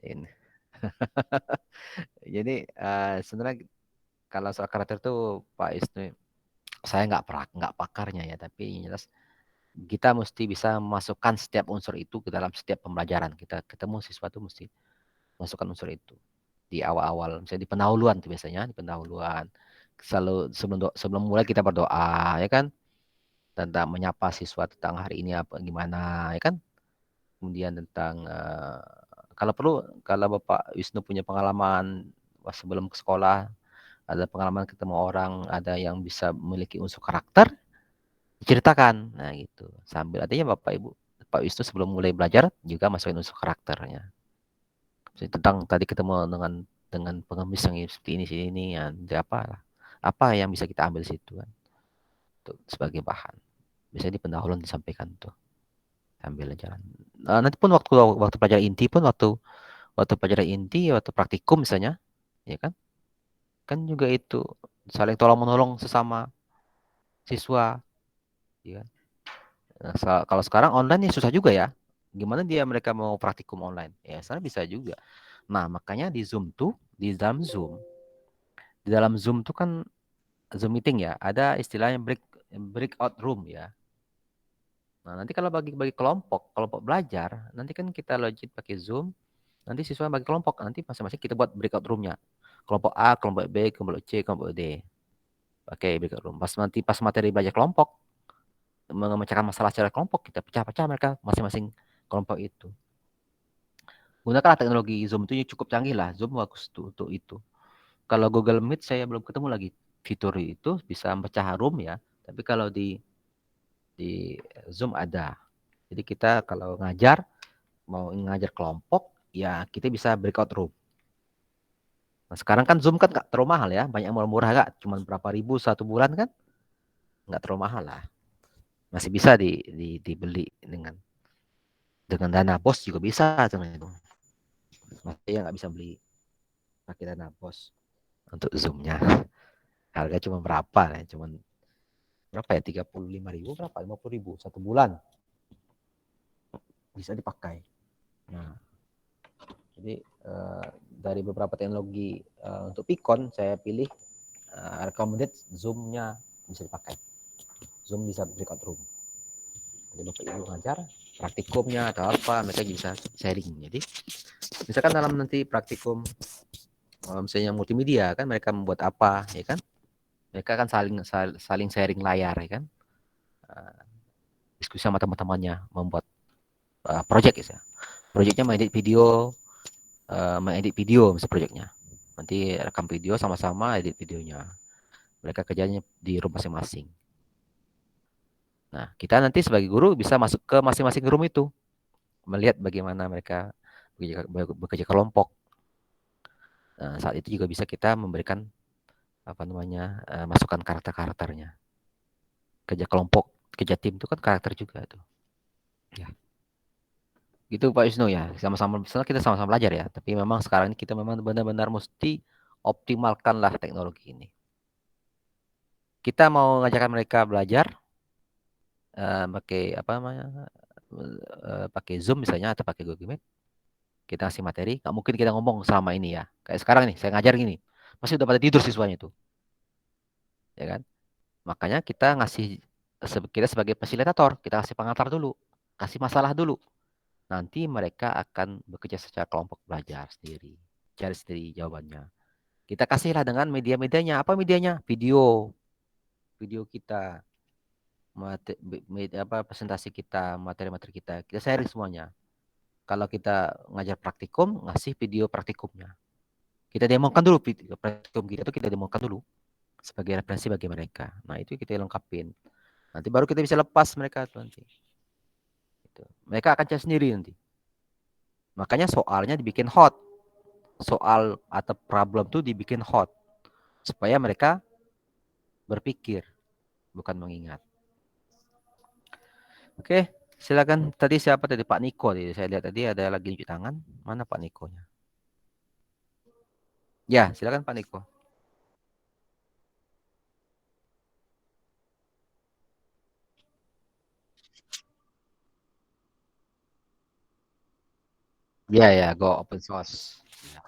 Ini. Jadi sebenarnya kalau soal karakter tuh Pak Isnu, saya nggak pakarnya ya, tapi yang jelas kita mesti bisa memasukkan setiap unsur itu ke dalam setiap pembelajaran. Kita ketemu siswa tuh mesti masukkan unsur itu di awal-awal, misalnya di pendahuluan tuh biasanya di pendahuluan. Selalu sebelum mulai kita berdoa ya kan, tentang menyapa siswa tentang hari ini apa gimana ya kan. Kemudian tentang kalau perlu kalau Bapak Wisnu punya pengalaman sebelum ke sekolah, ada pengalaman ketemu orang, ada yang bisa memiliki unsur karakter, diceritakan. Nah gitu. Sambil artinya Pak Wisnu sebelum mulai belajar juga masukin unsur karakternya. Tentang tadi ketemu dengan pengemis yang seperti ini ya, apa yang bisa kita ambil situ kan untuk sebagai bahan. Biasanya di pendahuluan disampaikan tuh sambil jalan. Nanti pun waktu pelajaran inti pun waktu pelajaran inti, waktu praktikum misalnya, ya kan juga itu saling tolong menolong sesama siswa, ya. Nah, kalau sekarang online ya susah juga ya. Gimana mereka mau praktikum online? Ya, sana bisa juga. Nah, makanya di Zoom tuh, di dalam Zoom tuh kan Zoom meeting ya, ada istilahnya breakout room ya. Nah, nanti kalau bagi kelompok belajar, nanti kan kita login pakai Zoom, nanti siswa bagi kelompok, nanti masing-masing kita buat breakout roomnya. Kelompok A, kelompok B, kelompok C, kelompok D. pakai breakout room. Pas materi belajar kelompok, memecahkan masalah secara kelompok, kita pecah-pecah mereka masing-masing kelompok itu. Gunakanlah teknologi Zoom itu cukup canggih lah. Zoom bagus tuh untuk itu. Kalau Google Meet saya belum ketemu lagi fitur itu bisa pecah room ya. Tapi kalau di Zoom ada. Jadi kita kalau mau ngajar kelompok, ya kita bisa breakout room. Nah, sekarang kan Zoom kan nggak terlalu mahal ya, banyak yang murah gak, cuma berapa ribu satu bulan kan, nggak terlalu mahal lah. Masih bisa dibeli dengan dana bos juga bisa itu. Masih nggak bisa beli pakai dana bos untuk Zoom-nya. Harga cuma berapa ya, cuma berapa ya, 35.000 berapa, 50.000 satu bulan bisa dipakai. Nah, jadi dari beberapa teknologi untuk Pikon saya pilih recommended Zoom-nya bisa dipakai. Zoom bisa breakout room. Jadi Bapak Ibu ngajar praktikumnya atau apa, mereka bisa sharing. Jadi misalkan dalam nanti praktikum misalnya multimedia kan, mereka membuat apa ya kan, mereka kan saling sharing layar ya kan, diskusi sama teman-temannya membuat project ya. Projectnya mengedit video misalnya projectnya. Nanti rekam video sama-sama edit videonya. Mereka kerjanya di room masing-masing. Nah, kita nanti sebagai guru bisa masuk ke masing-masing room itu, melihat bagaimana mereka bekerja kelompok. Nah, saat itu juga bisa kita memberikan masukan karakternya. Kerja kelompok, kerja tim itu kan karakter juga tuh. Ya. Gitu Pak Wisnu ya. Sama-sama kita sama-sama belajar ya. Tapi memang sekarang ini kita memang benar-benar mesti optimalkanlah teknologi ini. Kita mau ngajarkan mereka belajar pakai pakai Zoom misalnya atau pakai Google Meet, kita kasih materi, nggak mungkin kita ngomong selama ini ya. Kayak sekarang nih, saya ngajar gini, pasti udah pada tidur siswanya itu, ya kan? Makanya kita sebagai fasilitator, kita kasih pengantar dulu, kasih masalah dulu. Nanti mereka akan bekerja secara kelompok belajar sendiri, cari sendiri jawabannya. Kita kasihlah dengan media-medianya. Apa medianya? Video kita, presentasi kita, materi-materi kita sharing semuanya. Kalau kita ngajar praktikum, ngasih video praktikumnya. Kita demokan dulu video praktikum kita, itu kita demokan dulu sebagai referensi bagi mereka. Nah, itu kita lengkapin. Nanti baru kita bisa lepas mereka tuh nanti. Gitu. Mereka akan cari sendiri nanti. Makanya soalnya dibikin hot. Soal atau problem tuh dibikin hot. Supaya mereka berpikir, bukan mengingat. Oke, silakan. Tadi siapa tadi? Pak Niko. Saya lihat tadi ada lagi cuci tangan. Mana Pak Nikonya? Ya, silakan Pak Niko. Ya, ya, go open source. Ya.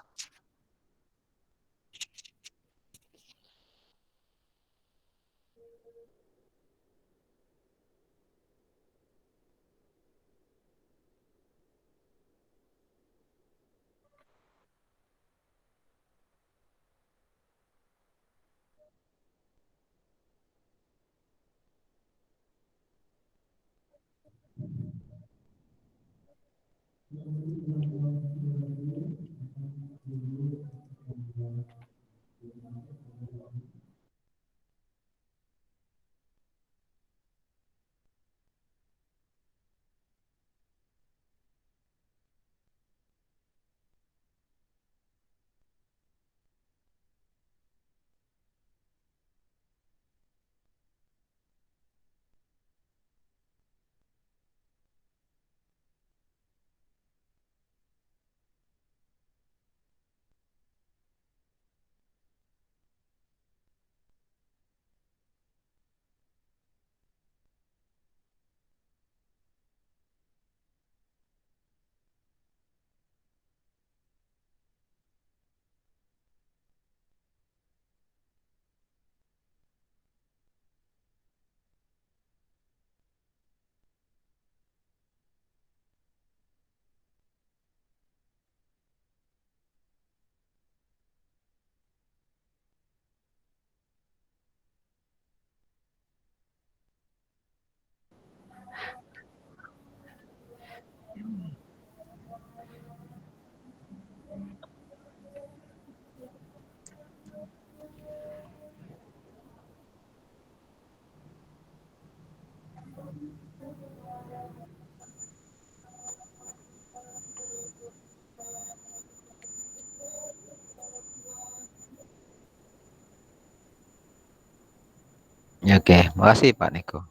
Ya, oke, makasih Pak Niko.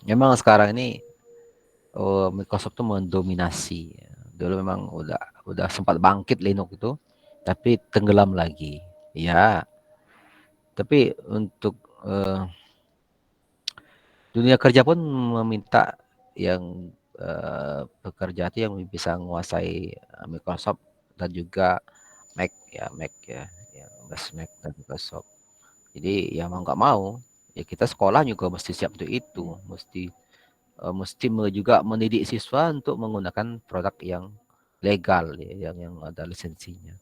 Memang sekarang ini Microsoft tuh mendominasi. Dulu memang udah sempat bangkit Linux itu, tapi tenggelam lagi. Ya, tapi untuk eh, dunia kerja pun meminta yang pekerja itu yang bisa menguasai Microsoft dan juga Mac ya, yang Mac dan Microsoft. Jadi ya mau nggak mau ya kita sekolah juga mesti siap untuk itu, mesti juga mendidik siswa untuk menggunakan produk yang legal ya, yang ada lisensinya.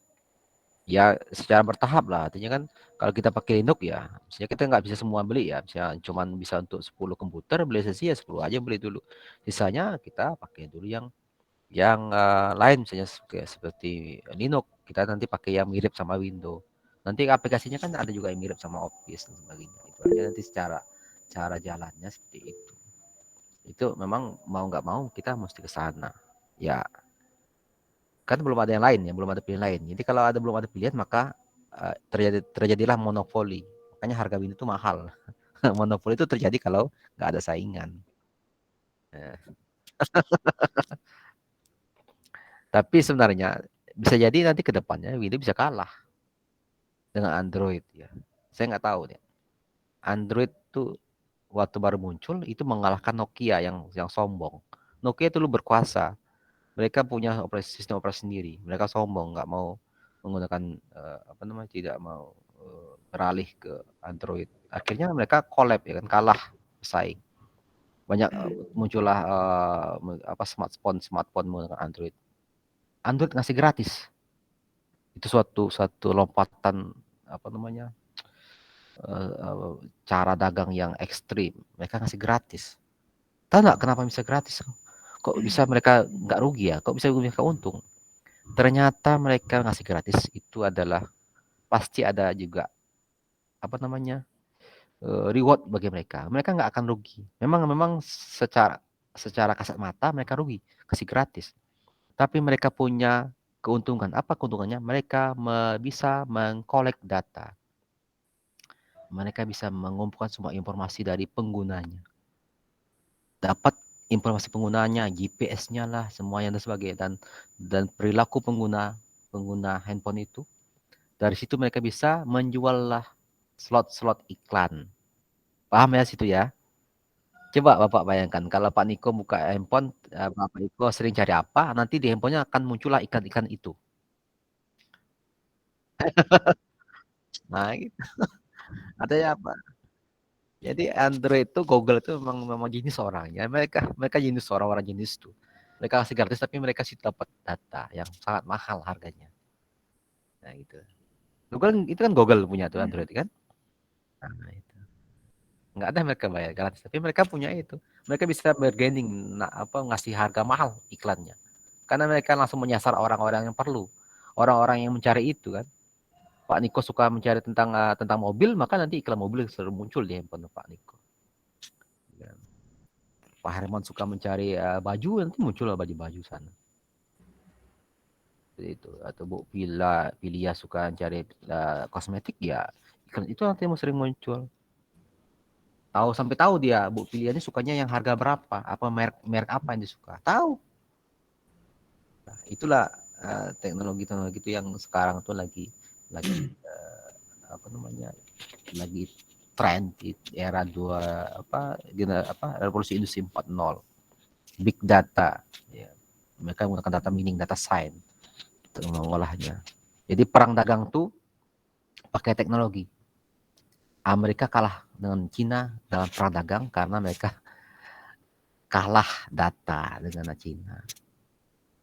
Ya secara bertahap lah, artinya kan kalau kita pakai Linux ya, misalnya kita nggak bisa semua beli ya, misalnya cuman bisa untuk 10 komputer beli lisensi ya 10 aja beli dulu. Sisanya kita pakai dulu yang lain misalnya seperti Linux, kita nanti pakai yang mirip sama Windows. Nanti aplikasinya kan ada juga yang mirip sama Office dan sebagainya. Itu aja nanti secara cara jalannya seperti itu. Itu memang mau nggak mau kita mesti ke sana. Ya, kan belum ada yang lain ya, belum ada pilihan lain. Jadi kalau belum ada pilihan maka terjadilah monopoli. Makanya harga Windows itu mahal. Monopoli itu terjadi kalau nggak ada saingan. Nah, tapi sebenarnya bisa jadi nanti ke depannya Windows bisa kalah dengan Android ya. Saya nggak tahu deh. Android tuh waktu baru muncul itu mengalahkan Nokia yang sombong. Nokia itu lu berkuasa. Mereka punya sistem operasi sendiri. Mereka sombong, nggak mau menggunakan apa namanya, tidak mau beralih ke Android. Akhirnya mereka collab ya kan, kalah bersaing. Banyak muncullah apa smartphone menggunakan Android. Android ngasih gratis. Itu suatu lompatan apa namanya, cara dagang yang ekstrim. Mereka ngasih gratis. Tahu nggak kenapa bisa gratis? Kok bisa mereka nggak rugi ya? Kok bisa mereka untung? Ternyata mereka ngasih gratis itu adalah pasti ada juga apa namanya, reward bagi mereka. Mereka nggak akan rugi. Memang secara secara kasat mata mereka rugi, kasih gratis. Tapi mereka punya keuntungan. Apa keuntungannya? Mereka bisa mengkolek data. Mereka bisa mengumpulkan semua informasi dari penggunanya. Dapat informasi penggunanya, GPS-nya lah, semuanya dan sebagainya, dan perilaku pengguna handphone itu. Dari situ mereka bisa menjual lah slot-slot iklan. Paham ya situ ya? Coba Bapak bayangkan kalau Pak Niko buka handphone, Bapak Niko sering cari apa, nanti di handphonenya akan muncullah iklan-iklan itu. Nah, gitu. Artinya apa? Jadi Android itu Google itu memang jenis orangnya. Mereka jenis orang-orang jenis itu. Mereka kasih gratis tapi mereka sih dapat data yang sangat mahal harganya. Nah, gitu. Google itu kan Google punya tuh Android kan? Nah, itu. Nggak ada mereka bayar gratis, tapi mereka punya itu. Mereka bisa bargaining, ngasih harga mahal iklannya. Karena mereka langsung menyasar orang-orang yang perlu. Orang-orang yang mencari itu kan. Pak Niko suka mencari tentang mobil, maka nanti iklan mobil selalu muncul di handphone Pak Niko. Pak Herman suka mencari baju, nanti muncul baju-baju sana. Seperti itu. Atau Bu Pilia suka mencari kosmetik, ya iklan itu nanti yang sering muncul. Sampai tahu dia Bu Pilia ini sukanya yang harga berapa, apa merek apa yang disuka. Tahu. Nah, itulah teknologi-teknologi itu yang sekarang tuh lagi apa namanya, lagi tren di era revolusi industri 4.0, big data ya. Mereka menggunakan data mining, data science untuk mengolahnya. Jadi perang dagang tuh pakai teknologi. Amerika kalah dengan Cina dalam perang dagang karena mereka kalah data dengan Cina.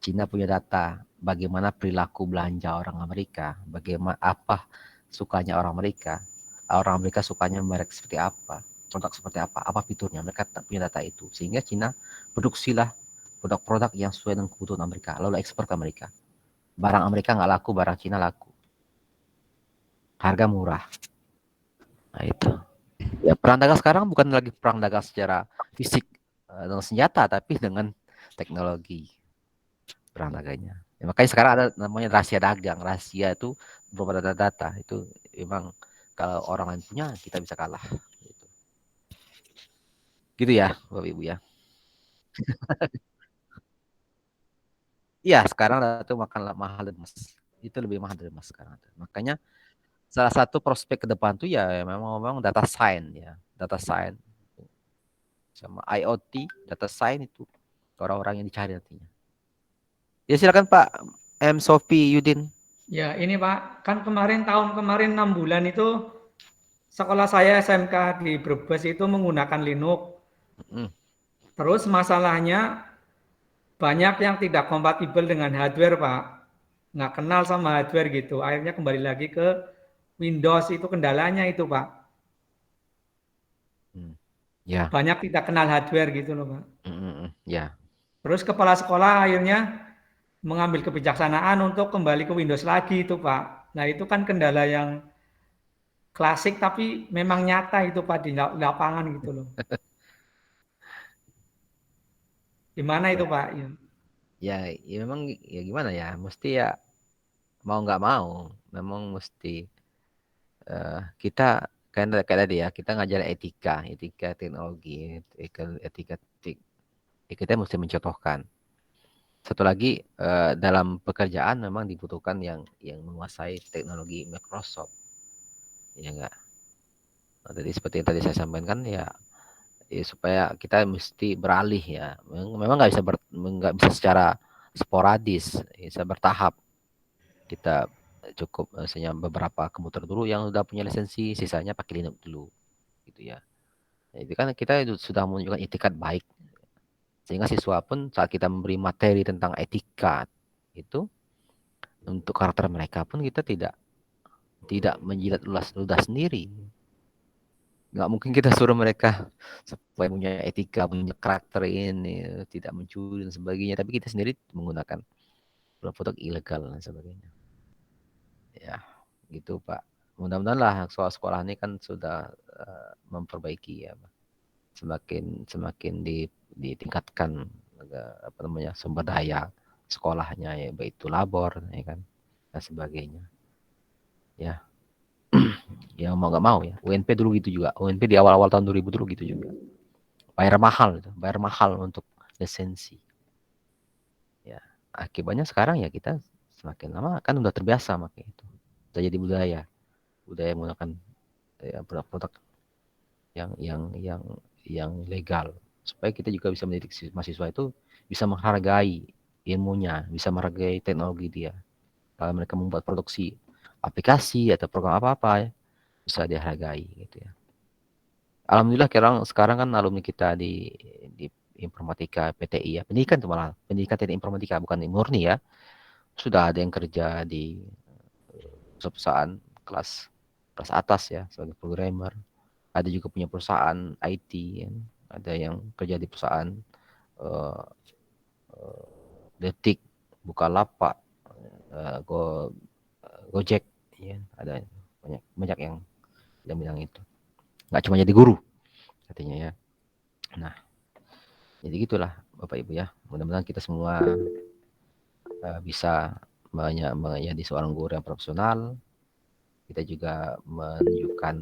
Cina punya data bagaimana perilaku belanja orang Amerika, bagaimana apa sukanya orang Amerika sukanya merek seperti apa, produk seperti apa fiturnya, mereka tak punya data itu. Sehingga Cina produksilah produk-produk yang sesuai dengan kebutuhan Amerika, lalu ekspor ke Amerika. Barang Amerika nggak laku, barang Cina laku. Harga murah. Nah itu. Ya perang dagang sekarang bukan lagi perang dagang secara fisik dengan senjata, tapi dengan teknologi perang dagangnya. Ya, makanya sekarang ada namanya rahasia dagang. Rahasia itu berupa data-data. Itu memang kalau orang lain punya, kita bisa kalah. Gitu, gitu ya, Bapak Ibu ya. Iya, sekarang itu makan mahal dari emas. Itu lebih mahal dari emas sekarang. Makanya salah satu prospek ke depan tuh ya memang data science ya. Data science sama IoT, data science itu orang-orang yang dicari nantinya. Ya silakan Pak M. Sofi Yudin. Ya, ini Pak, kan tahun kemarin 6 bulan itu sekolah saya SMK di Brebes itu menggunakan Linux. Hmm. Terus masalahnya banyak yang tidak kompatibel dengan hardware, Pak. Nggak kenal sama hardware gitu. Akhirnya kembali lagi ke Windows, itu kendalanya itu, Pak. Ya. Banyak tidak kenal hardware gitu loh, Pak. Ya. Terus kepala sekolah akhirnya mengambil kebijaksanaan untuk kembali ke Windows lagi itu, Pak. Nah, itu kan kendala yang klasik tapi memang nyata itu, Pak, di lapangan gitu loh. Gimana itu, Pak? Ya, ya memang ya gimana ya, mesti ya mau nggak mau, memang mesti kita kayak tadi ya, kita ngajar etika teknologi, etika kita mesti mencontohkan. Satu lagi dalam pekerjaan memang dibutuhkan yang menguasai teknologi Microsoft, ya enggak. Nah, tadi seperti yang tadi saya sampaikan ya, supaya kita mesti beralih ya. Memang nggak bisa secara sporadis, bisa bertahap. Kita cukup misalnya beberapa komputer dulu yang udah punya lisensi, sisanya pakai Linux dulu, gitu ya. Nah, itu kan kita sudah menunjukkan etikat baik, sehingga siswa pun saat kita memberi materi tentang etika itu untuk karakter mereka pun kita tidak menjilat ludah sendiri. Nggak mungkin kita suruh mereka supaya punya etika, punya karakter ini, tidak mencuri dan sebagainya. Tapi kita sendiri menggunakan produk ilegal dan sebagainya. Ya, gitu Pak. Mudah-mudahan lah soal sekolah ini kan sudah memperbaiki ya, semakin ditingkatkan apa namanya sumber daya sekolahnya ya, baik itu labor ya kan dan sebagainya. Ya. Ya mau nggak mau ya. UNP dulu gitu juga. UNP di awal-awal tahun 2000 dulu gitu juga. Bayar mahal untuk lisensi. Ya, akibatnya sekarang ya kita semakin lama kan udah terbiasa pakai itu. Udah jadi budaya menggunakan produk-produk yang legal supaya kita juga bisa mendidik mahasiswa itu bisa menghargai ilmunya, bisa menghargai teknologi dia. Kalau mereka membuat produksi aplikasi atau program apa-apa ya, bisa dihargai gitu ya. Alhamdulillah sekarang kan alumni kita di informatika PTI ya, pendidikan teknik informatika bukan murni ya, sudah ada yang kerja di perusahaan kelas atas ya sebagai programmer, ada juga punya perusahaan IT ya. Ada yang kerja di perusahaan Detik, Bukalapak, Gojek ya, ada banyak yang bilang itu. Nggak cuma jadi guru katanya ya. Nah, jadi gitulah Bapak Ibu ya. Mudah-mudahan kita semua bisa menjadi seorang guru yang profesional. Kita juga menunjukkan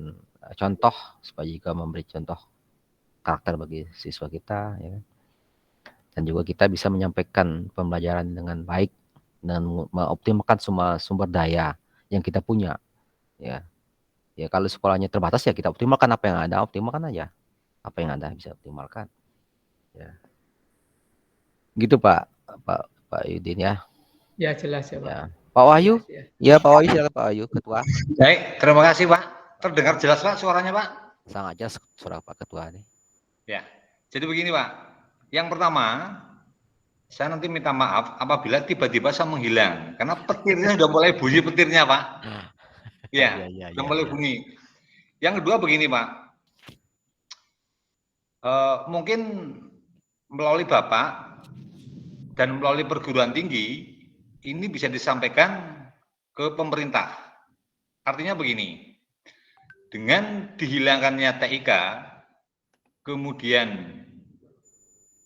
contoh supaya juga memberi contoh karakter bagi siswa kita ya. Dan juga kita bisa menyampaikan pembelajaran dengan baik dan mengoptimalkan semua sumber daya yang kita punya ya. Ya kalau sekolahnya terbatas ya kita optimalkan apa yang ada, optimalkan aja. Apa yang ada bisa optimalkan. Ya. Gitu Pak Yudin ya. Ya jelas ya, Pak. Ya. Pak Wahyu? Ya Pak Wahyu, silakan Pak Wahyu, Ketua. Baik, terima kasih Pak. Terdengar jelas Pak suaranya Pak? Sangat jelas suara Pak Ketua nih. Ya, jadi begini Pak. Yang pertama, saya nanti minta maaf apabila tiba-tiba saya menghilang. Karena petirnya sudah mulai bunyi petirnya Pak. Ya, sudah mulai bunyi. Yang kedua begini Pak. Mungkin melalui Bapak dan melalui perguruan tinggi, ini bisa disampaikan ke pemerintah. Artinya begini, dengan dihilangkannya TIK, kemudian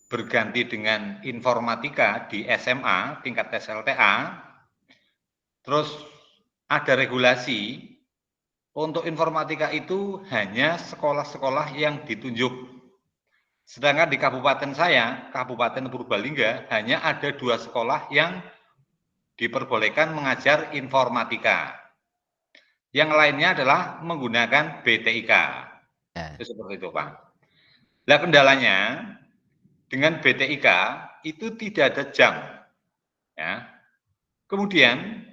berganti dengan informatika di SMA, tingkat SLTA, terus ada regulasi untuk informatika itu hanya sekolah-sekolah yang ditunjuk. Sedangkan di kabupaten saya, Kabupaten Purbalingga, hanya ada 2 sekolah yang diperbolehkan mengajar informatika. Yang lainnya adalah menggunakan BTIK. Itu seperti itu, Pak. Nah, kendalanya dengan BTIK itu tidak ada jam. Ya. Kemudian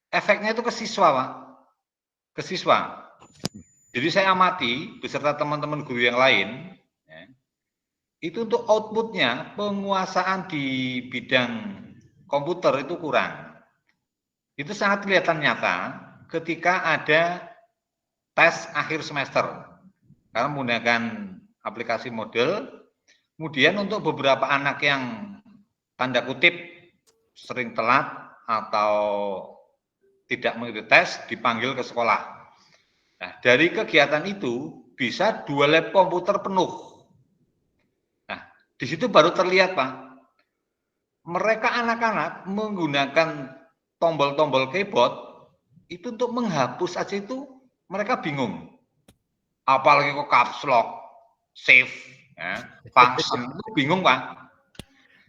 efeknya itu ke siswa, Pak. Ke siswa. Jadi saya amati beserta teman-teman guru yang lain, ya, itu untuk outputnya penguasaan di bidang komputer itu kurang. Itu sangat kelihatan nyata ketika ada tes akhir semester. Karena menggunakan aplikasi model, kemudian untuk beberapa anak yang tanda kutip sering telat atau tidak mengikuti tes, dipanggil ke sekolah. Nah, dari kegiatan itu bisa 2 lab komputer penuh. Nah, di situ baru terlihat, Pak. Mereka anak-anak menggunakan tombol-tombol keyboard itu untuk menghapus aja itu mereka bingung. Apalagi kok caps lock, save, ya, function itu bingung, Pak.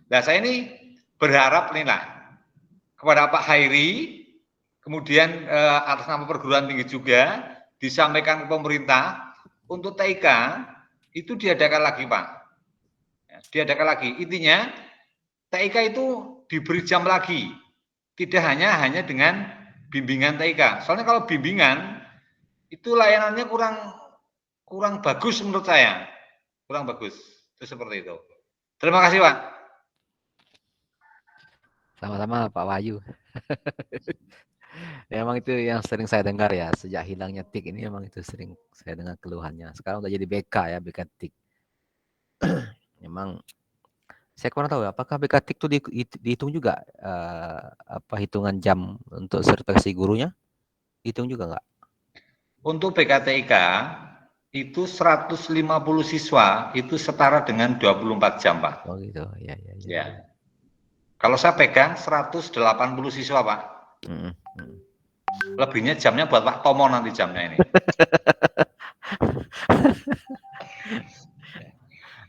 Nah, saya ini berharap nih lah kepada Pak Hairi, kemudian atas nama perguruan tinggi juga disampaikan ke pemerintah untuk TIK itu diadakan lagi, Pak. Ya, diadakan lagi. Intinya TIK itu diberi jam lagi, tidak hanya dengan bimbingan TIK. Soalnya kalau bimbingan itu layanannya kurang bagus menurut saya, kurang bagus. Itu seperti itu. Terima kasih, Pak. Sama-sama Pak Wahyu. Memang itu yang sering saya dengar ya, sejak hilangnya TIK ini memang itu sering saya dengar keluhannya. Sekarang udah jadi BK ya, BK TIK. Memang saya kurang tahu apakah BK TIK itu dihitung juga apa hitungan jam untuk sertifikasi gurunya? Dihitung juga nggak? Untuk BKTIK itu 150 siswa itu setara dengan 24 jam, Pak. Oh gitu, ya. Ya. Kalau saya pegang 180 siswa, Pak. Lebihnya jamnya buat Pak Tomo nanti jamnya ini.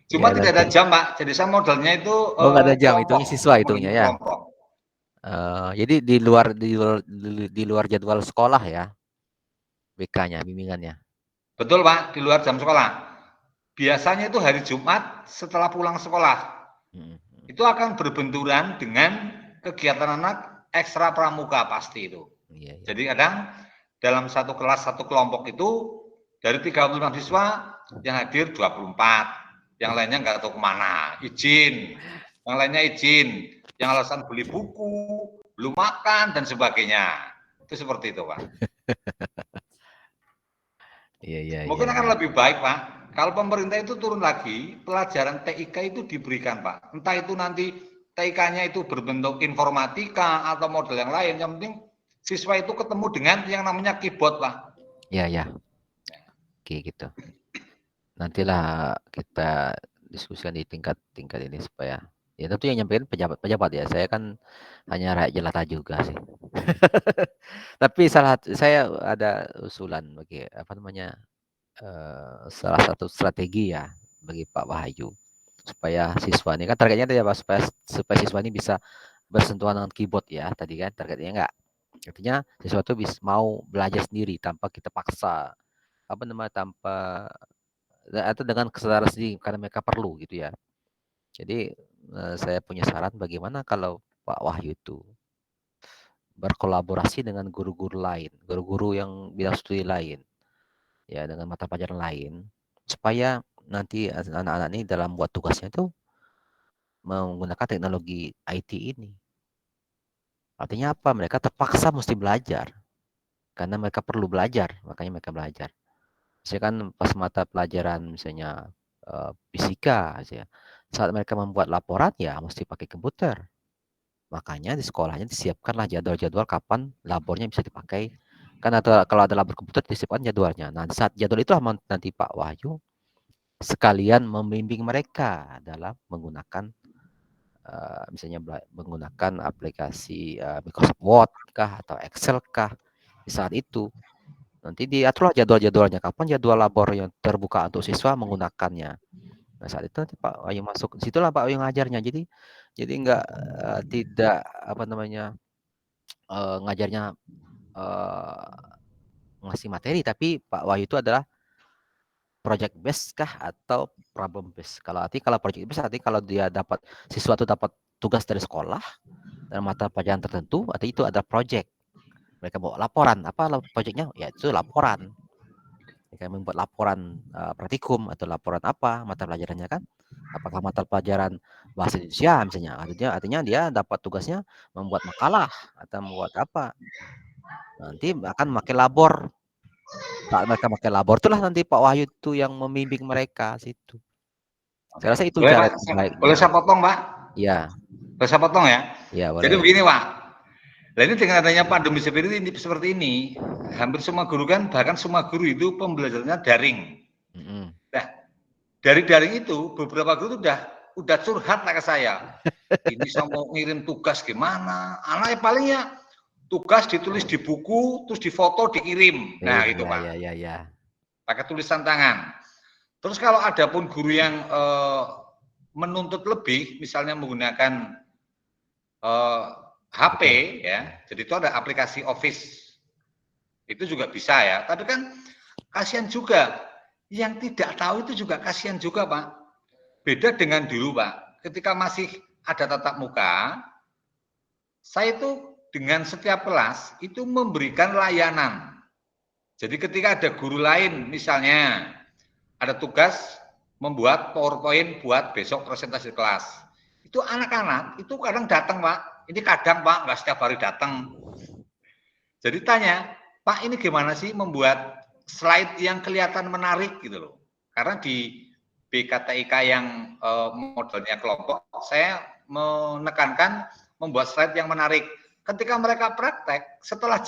Cuma ya, tidak ada jam, Pak. Jadi saya modelnya itu nggak ada jam, hitungnya siswa hitungnya ya. Kelompok. Jadi di luar jadwal sekolah ya, BK-nya, bimbingannya. Betul, Pak, di luar jam sekolah. Biasanya itu hari Jumat setelah pulang sekolah. Itu akan berbenturan dengan kegiatan anak ekstra pramuka pasti itu. Iya. Jadi kadang dalam satu kelas, satu kelompok itu dari 35 siswa yang hadir 24. Yang lainnya nggak tahu kemana, izin. Yang lainnya izin. Yang alasan beli buku, belum makan, dan sebagainya. Itu seperti itu, Pak. Iya. Mungkin akan lebih baik, Pak. Kalau pemerintah itu turun lagi, pelajaran TIK itu diberikan, Pak. Entah itu nanti TIK-nya itu berbentuk informatika atau model yang lain. Yang penting siswa itu ketemu dengan yang namanya keyboard, Pak. Iya. Oke, gitu. Nantilah kita diskusikan di tingkat ini supaya ya tentu yang nyampein pejabat ya. Saya kan hanya rakyat jelata juga sih. Tapi saya ada usulan bagi salah satu strategi ya bagi Pak Wahyu supaya siswa ini kan targetnya tadi apa supaya siswa ini bisa bersentuhan dengan keyboard ya tadi kan targetnya enggak. Artinya siswa itu mau belajar sendiri tanpa kita paksa tanpa atau dengan kesadaran sendiri karena mereka perlu gitu ya. Jadi saya punya saran bagaimana kalau Pak Wahyu itu berkolaborasi dengan guru-guru lain, guru-guru yang bidang studi lain, ya dengan mata pelajaran lain, supaya nanti anak-anak ini dalam buat tugasnya itu menggunakan teknologi IT ini. Artinya apa? Mereka terpaksa mesti belajar karena mereka perlu belajar, makanya mereka belajar. Saya kan pas mata pelajaran misalnya fisika, saat mereka membuat laporan ya mesti pakai komputer. Makanya di sekolahnya disiapkanlah jadwal-jadwal kapan labornya bisa dipakai. Kan atau kalau ada labor komputer disiapkan jadwalnya. Nah, di saat jadwal itu nanti Pak Wahyu sekalian membimbing mereka dalam menggunakan misalnya menggunakan aplikasi Microsoft Word kah atau Excel kah di saat itu. Nanti diaturlah jadwal-jadwalnya kapan jadwal labor yang terbuka untuk siswa menggunakannya. Nah, saat itu nanti Pak Wahyu masuk, situlah Pak Wahyu ngajarnya. Jadi enggak tidak apa namanya ngajarnya ngasih materi, tapi Pak Wahyu itu adalah project based kah atau problem based. Kalau project based arti kalau dia dapat siswa itu dapat tugas dari sekolah dalam mata pelajaran tertentu, arti itu ada project. Mereka bawa laporan, apa projectnya? Ya itu laporan. Mereka membuat laporan praktikum atau laporan apa mata pelajarannya kan? Apakah mata pelajaran bahasa Indonesia misalnya? Artinya dia dapat tugasnya membuat makalah atau membuat apa? Nanti akan pakai labor. Saat mereka pakai labor itulah nanti Pak Wahyu itu yang membimbing mereka situ. Saya rasa itu Boleh, cara Pak? terbaiknya. Boleh saya potong, Pak? Iya. Boleh saya potong ya? Iya, boleh. Jadi begini, Pak. Nah, ini dengan adanya pandemi seperti ini, hampir semua guru kan, bahkan semua guru itu pembelajarannya daring. Nah, dari daring itu beberapa guru udah curhat lah ke saya. Ini saya mau ngirim tugas gimana? Anaknya palingnya tugas ditulis di buku, terus difoto, dikirim. Nah, gitu Pak. Iya. Pakai tulisan tangan. Terus kalau ada pun guru yang menuntut lebih, misalnya menggunakan HP ya, jadi itu ada aplikasi Office. Itu juga bisa ya. Tapi kan kasihan juga. Yang tidak tahu itu juga kasihan juga, Pak. Beda dengan dulu, Pak. Ketika masih ada tatap muka, saya itu dengan setiap kelas itu memberikan layanan. Jadi ketika ada guru lain, misalnya ada tugas membuat PowerPoint buat besok presentasi kelas. Itu anak-anak itu kadang datang, Pak. Ini kadang, Pak, nggak setiap hari datang. Jadi tanya, Pak, ini gimana sih membuat slide yang kelihatan menarik gitu loh. Karena di BKTIK yang modelnya kelompok, saya menekankan membuat slide yang menarik. Ketika mereka praktek, setelah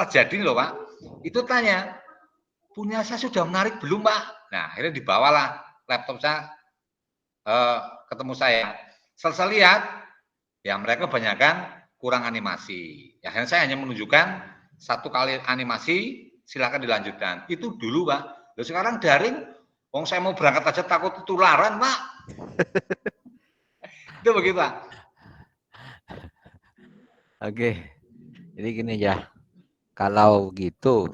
jadi loh Pak, itu tanya, punya saya sudah menarik belum Pak? Nah, akhirnya dibawalah laptop saya ketemu saya. Selesai lihat, ya mereka kebanyakan kurang animasi. Ya, akhirnya saya hanya menunjukkan satu kali animasi, silakan dilanjutkan. Itu dulu Pak. Lalu sekarang daring, wong saya mau berangkat aja takut ketularan Pak. Itu begitu Pak. Oke. Jadi gini ya. Kalau gitu,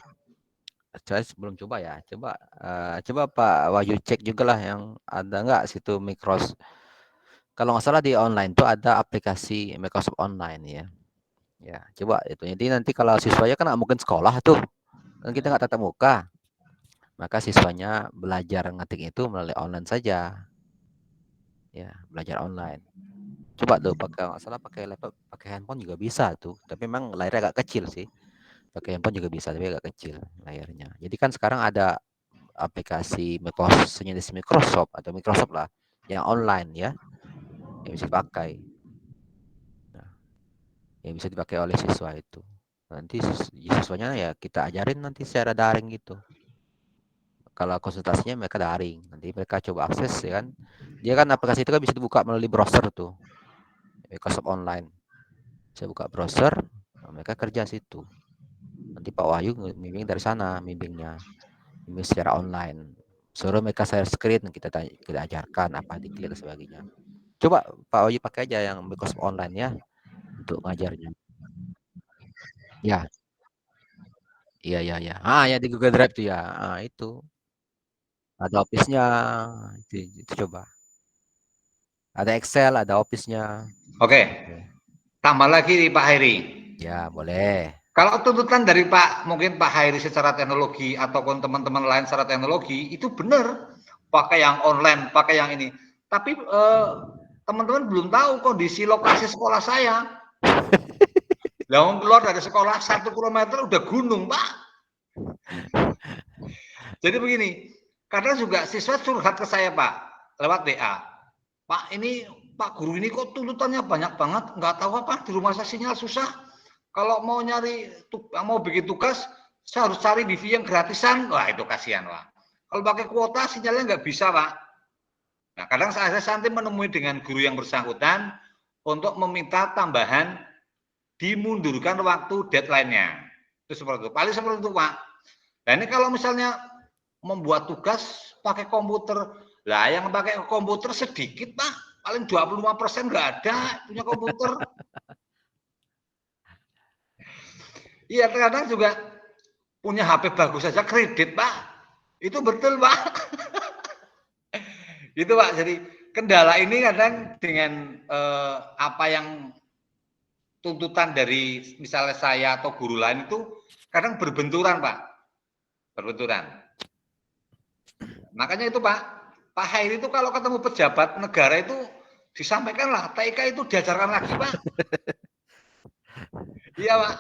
saya sebelum coba ya, coba Pak Wahyu cek juga lah yang ada nggak situ Microsoft. Kalau nggak salah di online tuh ada aplikasi Microsoft Online ya. Ya, coba itu. Jadi nanti kalau siswanya kan nggak mungkin sekolah tuh, kan kita nggak tatap muka, maka siswanya belajar ngetik itu melalui online saja. Ya, belajar online. Coba tuh pakai nggak salah pakai laptop, pakai handphone juga bisa tuh. Tapi memang layarnya agak kecil sih. Pakai handphone juga bisa, tapi agak kecil layarnya. Jadi kan sekarang ada aplikasi Microsoft atau Microsoft lah yang online ya, yang bisa dipakai. Nah, yang bisa dipakai oleh siswa itu. Nanti siswanya ya kita ajarin nanti secara daring gitu. Kalau konsultasinya mereka daring, nanti mereka coba akses ya kan. Dia kan aplikasi itu kan bisa dibuka melalui browser tuh. Microsoft Online. Saya buka browser, mereka kerja situ. Nanti Pak Wahyu bimbing dari sana, bimbing secara online. Suruh mereka share screen, kita ajarkan apa diklik dan sebagainya. Coba Pak Wahyu pakai aja yang Microsoft Online ya untuk ngajarnya. Ya. Iya. Ya di Google Drive tuh ya. Itu. Ada Office-nya. Itu coba. Ada Excel, ada Office-nya. Oke. Tambah lagi nih Pak Hairi. Ya, boleh. Kalau tuntutan dari mungkin Pak Hairi secara teknologi ataupun teman-teman lain secara teknologi itu benar pakai yang online, pakai yang ini. Tapi teman-teman belum tahu kondisi lokasi sekolah saya. Lalu keluar dari sekolah 1 kilometer udah gunung Pak. Jadi begini, kadang juga siswa curhat ke saya Pak lewat WA. Pak ini Pak Guru ini kok tuntutannya banyak banget, nggak tahu apa, di rumah saya sinyal susah. Kalau mau mau bikin tugas, saya harus cari wifi yang gratisan. Wah, itu kasihan, Pak. Kalau pakai kuota, sinyalnya nggak bisa, Pak. Nah, kadang saya nanti menemui dengan guru yang bersangkutan untuk meminta tambahan, dimundurkan waktu deadline-nya. Itu seperti itu. Paling seperti itu, Pak. Nah, ini kalau misalnya membuat tugas pakai komputer, lah yang pakai komputer sedikit, Pak. Paling 25% nggak ada punya komputer. Iya, terkadang juga punya HP bagus saja kredit, Pak. Itu betul, Pak. Itu, Pak. Jadi kendala ini kadang dengan apa yang tuntutan dari misalnya saya atau guru lain itu kadang berbenturan, Pak. Berbenturan. Makanya itu, Pak. Pak Hairi itu kalau ketemu pejabat negara itu disampaikanlah TIK itu diajarkan lagi, Pak. Iya, Pak.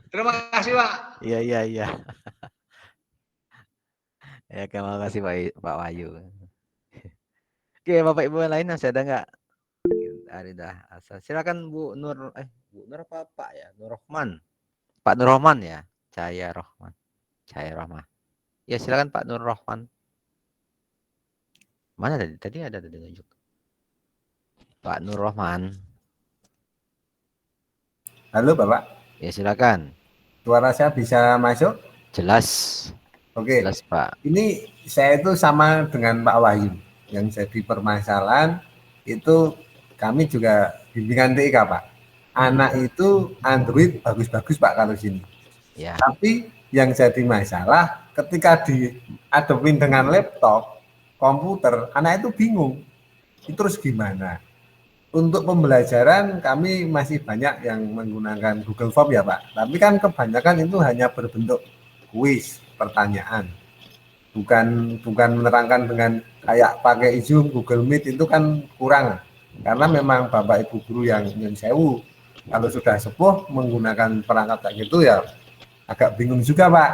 Terima kasih, Pak. Iya. Ya, terima kasih Pak Wahyu. Oke, Bapak Ibu yang lain masih ada nggak? Ada. Silakan Bu Nur, Bu Nur apa Pak ya? Nur Rohman. Pak Nur Rohman ya? Cahaya Rohman. Ya, silakan Pak Nur Rohman. Mana tadi? Tadi ada nunjuk. Pak Nur Rohman. Halo Bapak. Ya, silakan. Suara saya bisa masuk? Jelas. Oke. Jelas, Pak. Ini saya itu sama dengan Pak Wahyu. Yang jadi permasalahan itu kami juga bimbingan TIK, Pak. Anak itu Android bagus-bagus, Pak, kalau sini. Ya. Tapi yang jadi masalah ketika dihadapin dengan laptop, komputer, anak itu bingung. Itu terus gimana? Untuk pembelajaran kami masih banyak yang menggunakan Google Form ya Pak. Tapi kan kebanyakan itu hanya berbentuk kuis, pertanyaan. Bukan menerangkan dengan kayak pakai Zoom, Google Meet itu kan kurang. Karena memang Bapak Ibu guru yang sewu, kalau sudah sepuh menggunakan perangkat kayak gitu ya agak bingung juga Pak.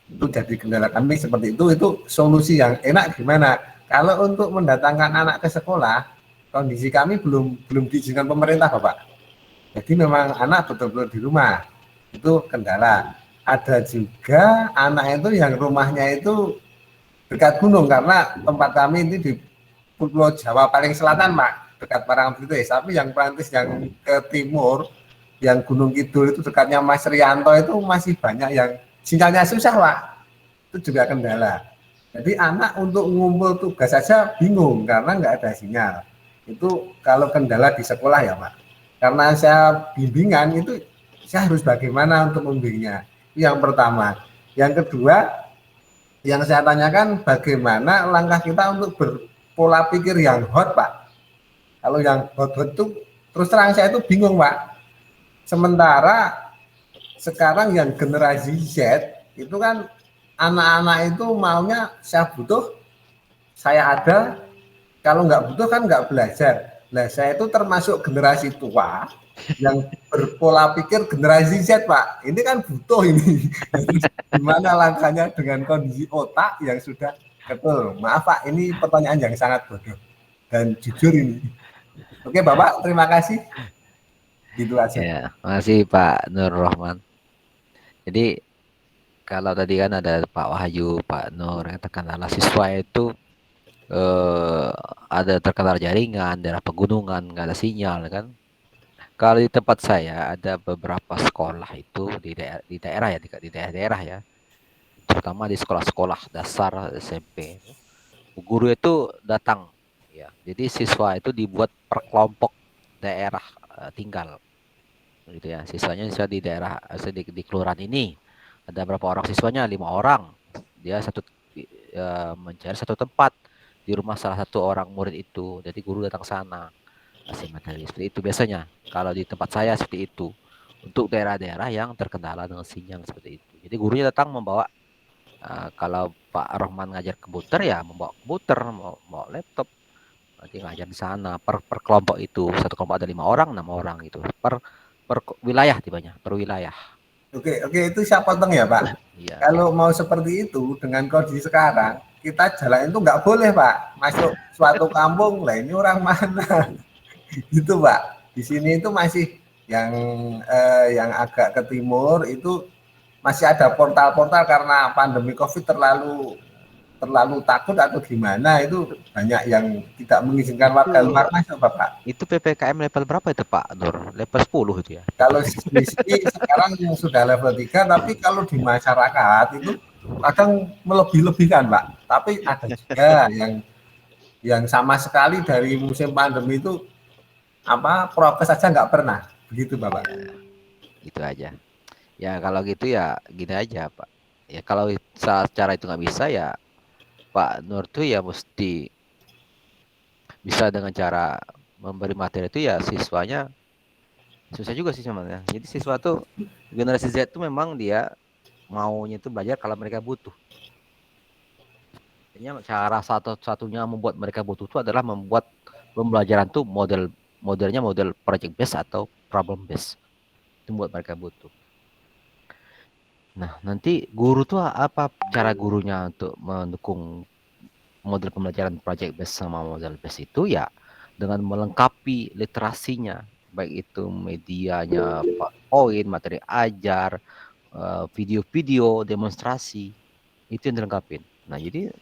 Itu jadi kendala kami seperti itu solusi yang enak gimana? Kalau untuk mendatangkan anak ke sekolah, kondisi kami belum diizinkan pemerintah Bapak. Jadi memang anak betul-betul di rumah. Itu kendala. Ada juga anak itu yang rumahnya itu dekat gunung karena tempat kami ini di Pulau Jawa paling selatan Pak, dekat Parangtritis. Tapi yang Perancis yang ke timur, yang Gunung Kidul itu dekatnya Mas Rianto itu masih banyak yang sinyalnya susah Pak. Itu juga kendala. Jadi anak untuk ngumpul tugas saja bingung karena nggak ada sinyal. Itu kalau kendala di sekolah ya Pak. Karena saya bimbingan itu saya harus bagaimana untuk membimbingnya. Itu yang pertama. Yang kedua, yang saya tanyakan bagaimana langkah kita untuk berpola pikir yang hot Pak. Kalau yang hot itu terus terang saya itu bingung Pak. Sementara sekarang yang generasi Z itu kan anak-anak itu maunya saya butuh, saya ada, kalau nggak butuh kan nggak belajar. Nah saya itu termasuk generasi tua yang berpola pikir generasi Z Pak. Ini kan butuh ini. Gimana langkahnya dengan kondisi otak yang sudah betul. Maaf Pak, ini pertanyaan yang sangat bodoh dan jujur ini. Oke Bapak, terima kasih. Gitu aja. Ya, makasih Pak Nur Rohman. Jadi kalau tadi kan ada Pak Wahyu, Pak Nur yang terkendala siswa itu ada terkendala jaringan, daerah pegunungan, nggak ada sinyal kan. Kalau di tempat saya ada beberapa sekolah itu di daerah ya, di daerah-daerah ya, terutama di sekolah-sekolah dasar SMP. Guru itu datang, ya. Jadi siswa itu dibuat per kelompok daerah tinggal, gitu ya. Siswanya di daerah di kelurahan ini ada berapa orang siswanya? 5 orang. Dia mencari satu tempat di rumah salah satu orang murid itu. Jadi guru datang ke sana kasih materi seperti itu biasanya. Kalau di tempat saya seperti itu untuk daerah-daerah yang terkendala dengan sinyal seperti itu. Jadi gurunya datang membawa kalau Pak Rohman ngajar komputer ya membawa komputer, membawa laptop, nanti ngajar di sana per kelompok itu. Satu kelompok ada 5 orang, 6 orang gitu. Per wilayah tibanya, per wilayah. Oke, itu saya potong ya Pak. Iya. Kalau mau seperti itu dengan kondisi sekarang, kita jalan itu nggak boleh Pak. Masuk suatu kampung, lah ini orang mana? Itu Pak. Di sini itu masih yang agak ke timur itu masih ada portal-portal karena pandemi COVID terlalu takut atau gimana, itu banyak yang tidak mengizinkan warga luar masuk Bapak. Itu PPKM level berapa itu Pak Nur? Level 10 itu ya? Kalau di sini sekarang yang sudah level 3, tapi kalau di masyarakat itu kadang melebih-lebihkan Pak. Tapi ada juga yang sama sekali dari musim pandemi itu prokes saja nggak pernah. Begitu Bapak. Ya, itu aja. Ya kalau gitu ya gini aja Pak. Ya kalau secara itu nggak bisa ya Pak Nur tuh ya mesti bisa dengan cara memberi materi itu ya siswanya susah juga sih sebenarnya. Jadi siswa tuh generasi Z tuh memang dia maunya itu belajar kalau mereka butuh. Artinya cara satu-satunya membuat mereka butuh itu adalah membuat pembelajaran tuh modelnya model project based atau problem based. Itu membuat mereka butuh. Nah, nanti guru tuh apa cara gurunya untuk mendukung model pembelajaran project based sama model based itu ya dengan melengkapi literasinya, baik itu medianya, PowerPoint, materi ajar, video-video, demonstrasi, itu yang dilengkapin. Nah, jadi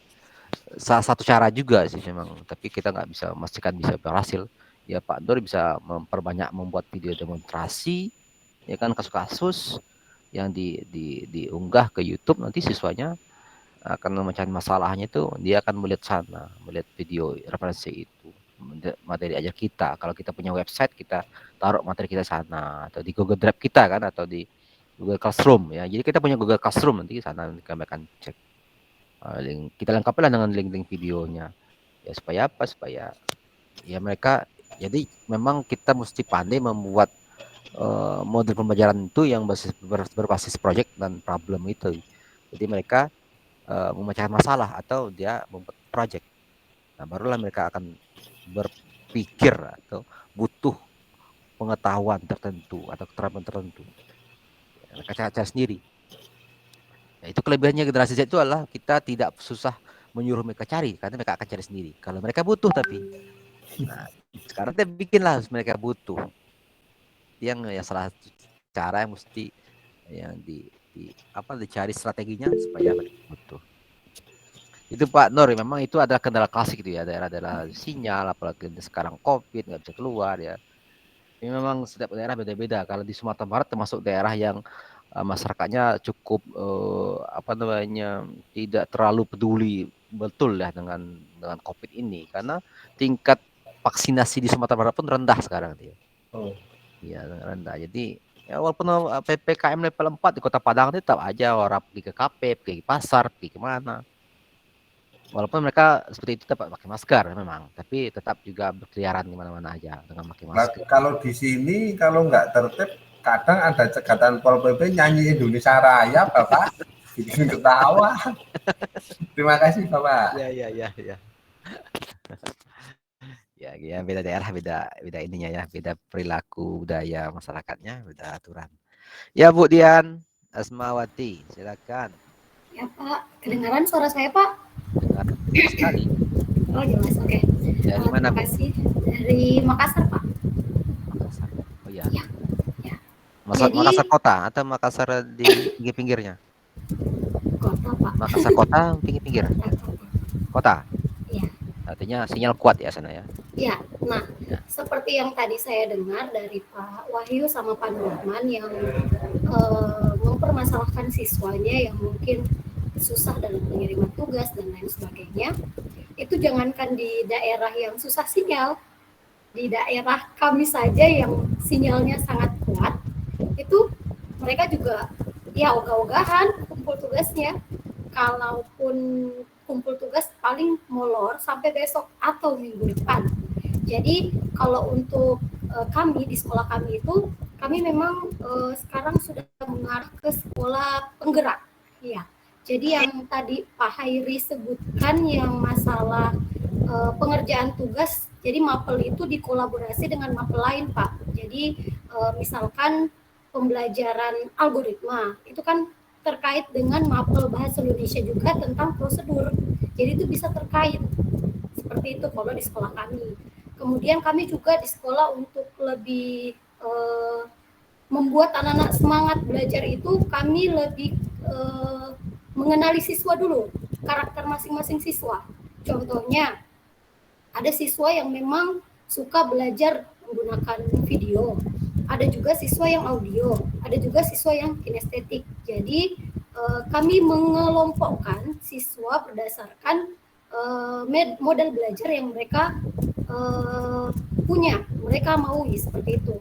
salah satu cara juga sih memang, tapi kita nggak bisa memastikan bisa berhasil. Ya Pak Nur bisa memperbanyak membuat video demonstrasi, ya kan kasus-kasus yang diunggah ke YouTube, nanti siswanya akan mencari masalahnya itu dia akan melihat sana, melihat video referensi itu, materi ajar kita. Kalau kita punya website, kita taruh materi kita sana, atau di Google Drive kita kan, atau di Google Classroom ya. Jadi kita punya Google Classroom, nanti sana kami akan cek. Kita lengkapi lah dengan link-link videonya. Ya supaya apa? Supaya ya mereka, jadi memang kita mesti pandai membuat model pembelajaran itu yang berbasis project dan problem itu. Jadi mereka memecahkan masalah atau dia membuat project. Nah, barulah mereka akan berpikir atau butuh pengetahuan tertentu atau keterampilan tertentu. Mereka cari sendiri. Nah, itu kelebihannya generasi Z itu adalah kita tidak susah menyuruh mereka cari, karena mereka akan cari sendiri. Kalau mereka butuh tapi. Nah, sekarang kita bikinlah mereka butuh. Yang salah satu cara yang mesti yang dicari strateginya supaya butuh. Itu Pak Nur, memang itu adalah kendala klasik itu ya, daerah-daerah sinyal, apalagi sekarang COVID nggak bisa keluar ya. Ini memang setiap daerah beda-beda. Kalau di Sumatera Barat termasuk daerah yang masyarakatnya cukup tidak terlalu peduli betul ya dengan COVID ini, karena tingkat vaksinasi di Sumatera Barat pun rendah sekarang dia. Iya, rendah. Jadi ya walaupun PPKM level 4 di Kota Padang tetap aja orang pergi ke kafe, pergi ke pasar, pergi kemana. Walaupun mereka seperti itu tetap pakai masker memang, tapi tetap juga berkeliaran di mana-mana aja dengan pakai masker. Nah, kalau di sini kalau nggak tertib, kadang ada cegatan Pol PP nyanyi Indonesia Raya, Bapak. Bikin ketawa. Terima kasih, Bapak. Ya. Ya, beda daerah, beda ininya ya, beda perilaku budaya masyarakatnya, beda aturan. Ya Bu Dian Asmawati, silakan. Ya Pak, kedengaran suara saya Pak? Dengar sekali. Oh jelas, oke. Dari mana Bu? Terima kasih. Dari Makassar Pak. Makassar. Oh iya. Ya. Makassar kota atau Makassar di pinggir-pinggirnya? Kota Pak. Makassar kota, pinggir-pinggir. Kota. Iya. Artinya sinyal kuat ya sana ya. Ya, nah seperti yang tadi saya dengar dari Pak Wahyu sama Pak Nurman yang mempermasalahkan siswanya yang mungkin susah dalam pengiriman tugas dan lain sebagainya, itu jangankan di daerah yang susah sinyal, di daerah kami saja yang sinyalnya sangat kuat, itu mereka juga ya ogah-ogahan kumpul tugasnya. Kalaupun kumpul tugas paling molor sampai besok atau minggu depan. Jadi kalau untuk kami di sekolah kami itu, kami memang sekarang sudah mengarah ke sekolah penggerak. Ya. Jadi yang tadi Pak Hairi sebutkan yang masalah pengerjaan tugas, jadi mapel itu dikolaborasi dengan mapel lain Pak. Jadi misalkan pembelajaran algoritma, itu kan terkait dengan mapel bahasa Indonesia juga tentang prosedur. Jadi itu bisa terkait. Seperti itu kalau di sekolah kami. Kemudian kami juga di sekolah untuk lebih membuat anak-anak semangat belajar itu, kami lebih mengenali siswa dulu, karakter masing-masing siswa. Contohnya, ada siswa yang memang suka belajar menggunakan video, ada juga siswa yang audio, ada juga siswa yang kinestetik. Jadi kami mengelompokkan siswa berdasarkan model belajar yang mereka punya, mereka mau seperti itu.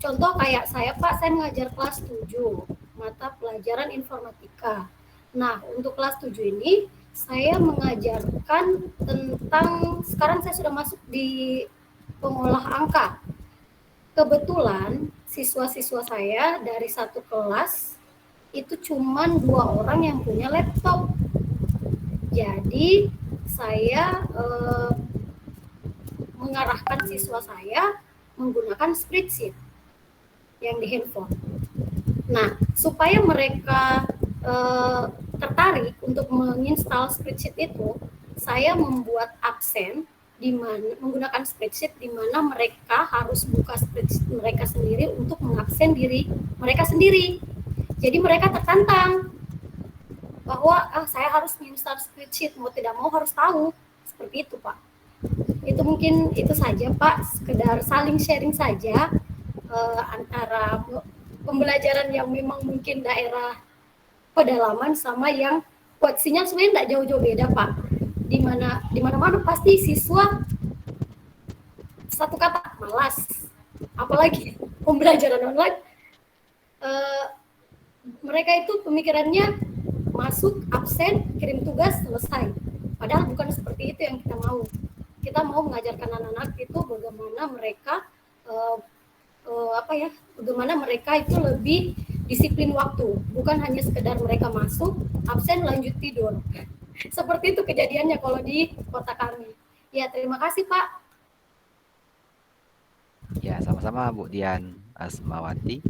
Contoh kayak saya Pak, saya mengajar kelas 7 mata pelajaran informatika. Nah, untuk kelas 7 ini saya mengajarkan tentang, sekarang saya sudah masuk di pengolah angka. Kebetulan siswa-siswa saya dari satu kelas itu cuma 2 orang yang punya laptop. Jadi saya mengarahkan siswa saya menggunakan spreadsheet yang di handphone. Nah, supaya mereka tertarik untuk menginstal spreadsheet itu, saya membuat absen di mana menggunakan spreadsheet di mana mereka harus buka spreadsheet mereka sendiri untuk mengabsen diri mereka sendiri. Jadi mereka tertantang bahwa saya harus menginstal spreadsheet, mau tidak mau harus tahu. Seperti itu, Pak. Itu mungkin itu saja, Pak, sekedar saling sharing saja antara pembelajaran yang memang mungkin daerah pedalaman sama yang koeksinya sebenarnya tidak jauh-jauh beda, Pak. Di mana-mana pasti siswa satu kata malas, apalagi pembelajaran online. Mereka itu pemikirannya masuk, absen, kirim tugas, selesai. Padahal bukan seperti itu yang kita mau. Kita mau mengajarkan anak-anak itu bagaimana mereka bagaimana mereka itu lebih disiplin waktu, bukan hanya sekedar mereka masuk, absen, lanjut tidur. Seperti itu kejadiannya kalau di kota kami. Ya, terima kasih, Pak. Ya, sama-sama Bu Dian Asmawati.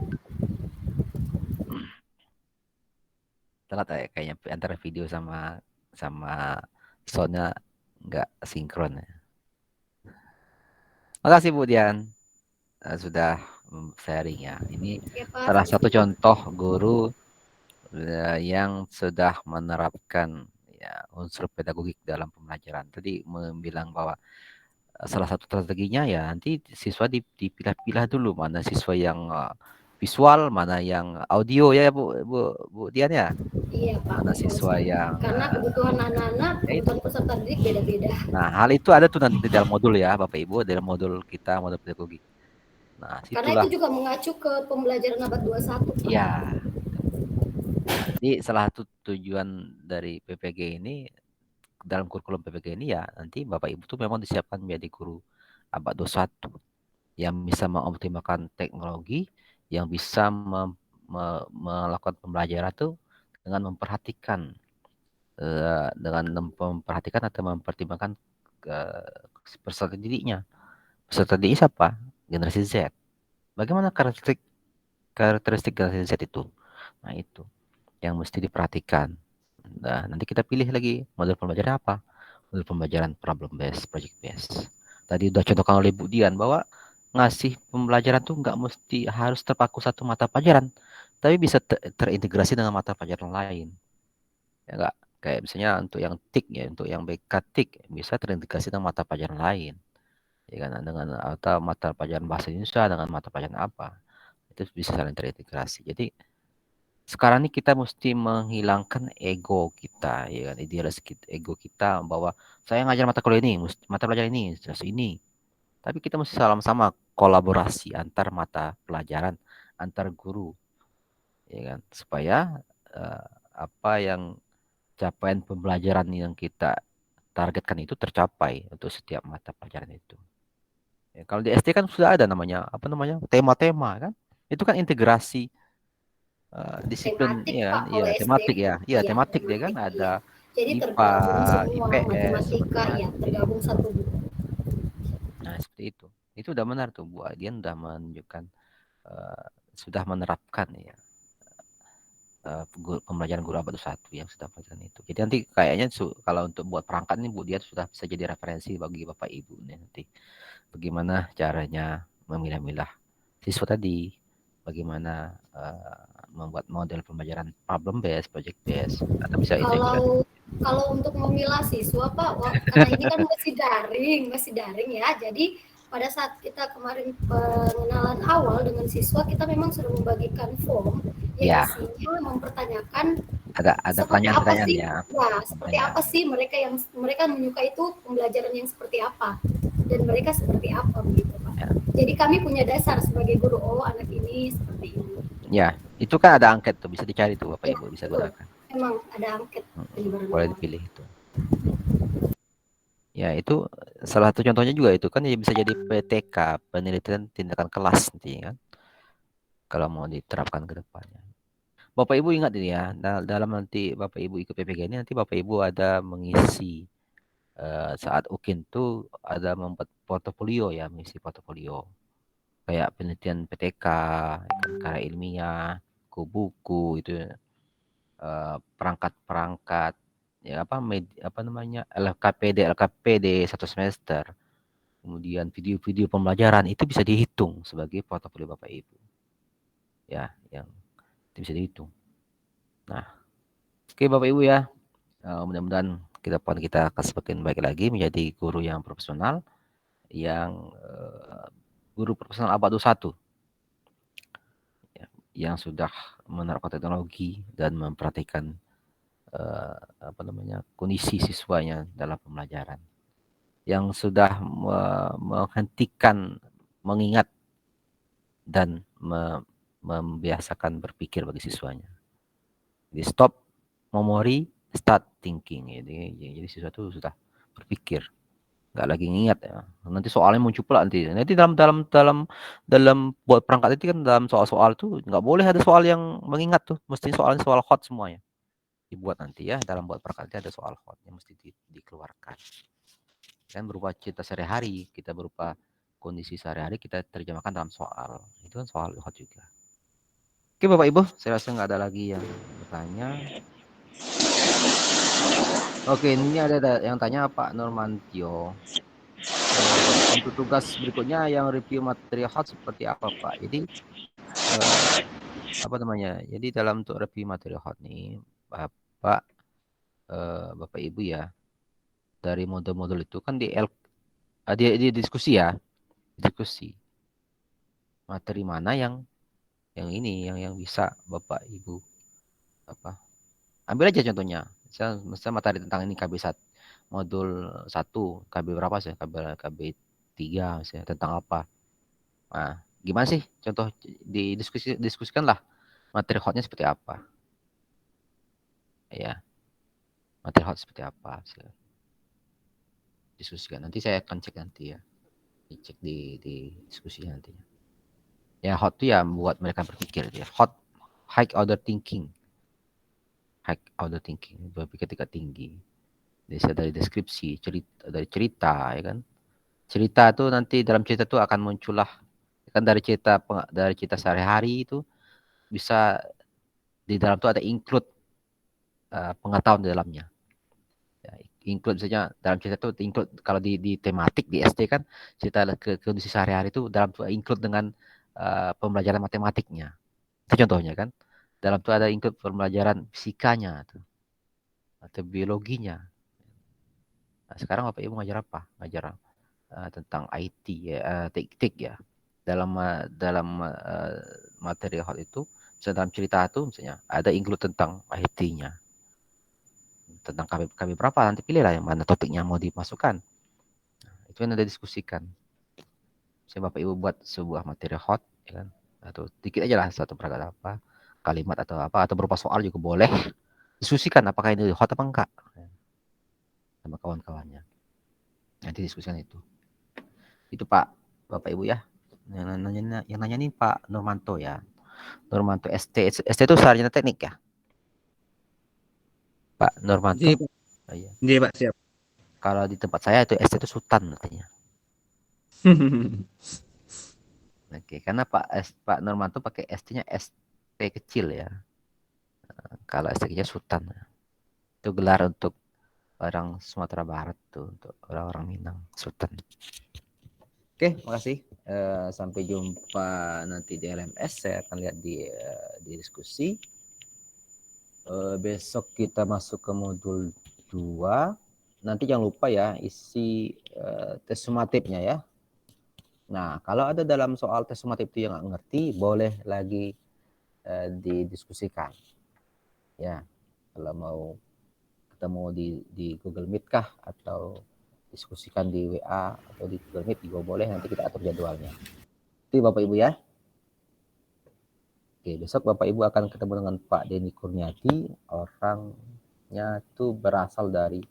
Telat ya kayaknya antara video sama soundnya nggak sinkron ya. Makasih Bu Dian sudah sharing ya. Ini Ya, Pak, salah satu sama-sama. contoh guru yang sudah menerapkan ya unsur pedagogik dalam pembelajaran. Tadi bilang bahwa salah satu strateginya ya nanti siswa dipilah-pilah dulu mana siswa yang visual, mana yang audio ya Bu Dian ya. Iya, Pak. Mana siswa yang karena kebutuhan anak-anak, kebutuhan peserta didik beda-beda. Nah, hal itu ada tuh nanti di dalam modul ya, Bapak Ibu, dalam modul kita, modul pedagogik. Nah, Karena situlah. itu juga mengacu ke pembelajaran abad 21, Pak. Ya. Jadi salah satu tujuan dari PPG ini, dalam kurikulum PPG ini ya, nanti Bapak Ibu tuh memang disiapkan menjadi guru abad 21 yang bisa mengoptimalkan teknologi, yang bisa melakukan pembelajaran tuh dengan memperhatikan atau mempertimbangkan peserta didiknya. Peserta didik siapa? Generasi Z. Bagaimana karakteristik generasi Z itu? Nah, itu yang mesti diperhatikan. Nah, nanti kita pilih lagi model pembelajaran apa? Model pembelajaran problem based, project based. Tadi udah contohkan oleh Bu Dian bahwa ngasih pembelajaran tuh nggak mesti harus terpaku satu mata pelajaran, tapi bisa terintegrasi dengan mata pelajaran lain. Ya enggak? Kayak misalnya untuk yang TIK ya, untuk yang BK TIK bisa terintegrasi dengan mata pelajaran lain. Ya kan, dengan atau mata pelajaran bahasa Indonesia dengan mata pelajaran apa, itu bisa saling terintegrasi. Jadi sekarang ini kita mesti menghilangkan ego kita, ya kan, idealis ego kita bahwa saya ngajar mata kuliah ini, mata pelajaran ini, jelas ini. Tapi kita mesti sama-sama kolaborasi antar mata pelajaran, antar guru, ya kan, supaya apa yang capaian pembelajaran yang kita targetkan itu tercapai untuk setiap mata pelajaran itu. Ya, kalau di SD kan sudah ada namanya tema-tema kan, itu kan integrasi disiplin Tematik, ya, Pak, kalau SD. tematik ya, Iya, tematik deh kan tematik, ada iya. Jadi IPA, tergabung semua, IPS, matematika, ya tergabung satu buku. Nah, seperti itu. Itu udah benar tuh Bu Adian udah menunjukkan sudah menerapkan ya pembelajaran guru abad 1 yang sudah pelajaran itu. Jadi nanti kayaknya kalau untuk buat perangkat nih Bu dia sudah bisa jadi referensi bagi Bapak Ibu nih nanti. Bagaimana caranya memilah-milah siswa tadi, bagaimana membuat model pembelajaran problem based, project based, atau bisa integrasi. Kalau untuk memilah siswa Pak, karena ini kan masih daring ya. Jadi pada saat kita kemarin pengenalan awal dengan siswa, kita memang sudah membagikan form yang isinya mempertanyakan ada pertanyaan-pertanyaan sih, ya. Seperti apa sih mereka menyukai itu pembelajaran yang seperti apa dan mereka seperti apa begitu Pak. Ya. Jadi kami punya dasar sebagai guru, anak ini seperti ini. Ya, itu kan ada angket tuh, bisa dicari tuh Bapak Ibu, bisa gunakan. Memang ada angket. Boleh dipilih itu. Ya, itu salah satu contohnya juga itu kan ya bisa jadi PTK, penelitian tindakan kelas nanti kan. Kalau mau diterapkan ke depannya. Bapak Ibu ingat ini ya, dalam nanti Bapak Ibu ikut PPG ini nanti Bapak Ibu ada mengisi saat UKIN tuh ada membuat portofolio ya, mengisi portofolio. Kayak penelitian PTK, karya ilmiah, buku itu perangkat-perangkat ya apa namanya LKPD 1 semester. Kemudian video-video pembelajaran itu bisa dihitung sebagai portofolio Bapak Ibu. Ya, yang itu bisa dihitung. Nah, oke Bapak Ibu ya. Mudah-mudahan ke depan kita akan semakin baik lagi menjadi guru yang profesional, yang guru profesional abad 21 ya, yang sudah menerapkan teknologi dan memperhatikan kondisi siswanya dalam pembelajaran, yang sudah menghentikan mengingat dan membiasakan berpikir bagi siswanya. Jadi stop memory, start thinking. Jadi siswa itu sudah berpikir, nggak lagi ngingat ya. Nanti soalnya muncul pula nanti dalam buat perangkat itu kan dalam soal-soal itu nggak boleh ada soal yang mengingat tuh, mesti soal hot semuanya dibuat nanti ya. Dalam buat perangkat itu ada soal hot yang mesti dikeluarkan. Kan berupa cerita sehari-hari, kita berupa kondisi sehari-hari kita terjemahkan dalam soal. Itu kan soal hot juga. Oke Bapak Ibu, saya rasa nggak ada lagi yang bertanya. Oke, ini ada yang tanya Pak Normantio. Untuk tugas berikutnya yang review materi hot seperti apa Pak? Jadi Jadi dalam untuk review materi hot nih, Bapak Ibu ya, dari model-model itu kan di diskusi ya, diskusi materi mana yang bisa Bapak Ibu ambil aja contohnya. Misalnya materi tentang ini KB1 modul 1 KB berapa sih? KB 3 misalnya tentang apa? Nah, gimana sih contoh diskusikanlah materi hotnya seperti apa? Ya. Materi hot seperti apa? Diskusikan. Nanti saya akan cek nanti ya. Dicek di diskusi nanti. Ya hot itu ya membuat mereka berpikir ya. Hot, high order thinking. High order thinking, berpikir tingkat tinggi. Dari deskripsi, cerita ya kan. Cerita itu nanti dalam cerita itu akan muncullah kan dari cerita sehari-hari itu bisa di dalam itu ada include pengetahuan di dalamnya. Ya, include misalnya dalam cerita itu include kalau di tematik di SD kan cerita ke kondisi sehari-hari itu dalam itu include dengan pembelajaran matematiknya. Itu contohnya kan. Dalam itu ada include pembelajaran fisikanya atau biologinya. Nah, sekarang Bapak Ibu ngajar apa? Ngajar tentang IT ya, TIK ya. Dalam materi hot itu, misalnya dalam cerita itu misalnya ada include tentang IT-nya. Tentang KB berapa nanti pilihlah yang mana topiknya mau dimasukkan. Nah, itu yang ada diskusikan. Misalnya Bapak Ibu buat sebuah materi hot ya kan, atau dikit aja lah satu perangkat apa, kalimat atau apa, atau berupa soal juga boleh. Diskusikan apakah ini hot apa enggak sama kawan-kawannya. Nanti diskusikan itu. Itu Pak, Bapak Ibu ya. Yang nanya nih Pak Nurmanto ya. Nurmanto ST itu sarjana teknik ya? Pak Nurmanto. Iya, Pak. Oh, iya. Iya, Pak, siap. Kalau di tempat saya itu ST itu Sultan artinya. Oke, karena Pak Nurmanto pakai ST-nya ST kecil ya. Kalau STG-nya Sultan. Itu gelar untuk orang Sumatera Barat tuh, untuk orang-orang Minang, Sultan. Oke, makasih. Sampai jumpa nanti di LMS. Saya akan lihat di diskusi. Besok kita masuk ke modul 2. Nanti jangan lupa ya isi tes sumatifnya ya. Nah, kalau ada dalam soal tes sumatif itu yang nggak ngerti, boleh lagi didiskusikan. Ya, kalau mau ketemu di Google Meet kah, atau diskusikan di WA atau di Google Meet juga boleh, nanti kita atur jadwalnya. Itu Bapak Ibu ya. Oke, besok Bapak Ibu akan ketemu dengan Pak Denny Kurniadi, orangnya tuh berasal dari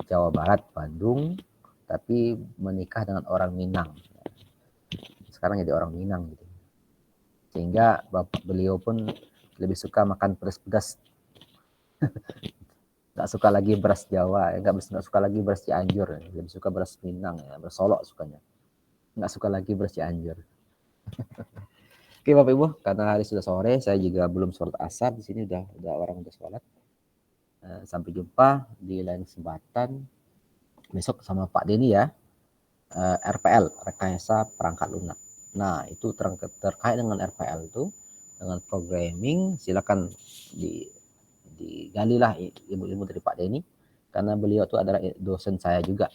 Jawa Barat, Bandung, tapi menikah dengan orang Minang. Sekarang jadi orang Minang gitu. Sehingga beliau pun lebih suka makan pedas-pedas. Nggak suka lagi beras Jawa, nggak suka lagi beras Cianjur, lebih suka beras Minang, ya, beras Solo sukanya. Nggak suka lagi beras Cianjur. Oke Bapak Ibu, karena hari sudah sore, saya juga belum sholat asar. Di sini udah orang udah sholat. Sampai jumpa di lain kesempatan besok sama Pak Denny ya. RPL, rekayasa perangkat lunak. Nah, itu terkait dengan RPL itu, dengan programming, silakan digalilah ilmu-ilmu dari Pak Denny, karena beliau itu adalah dosen saya juga.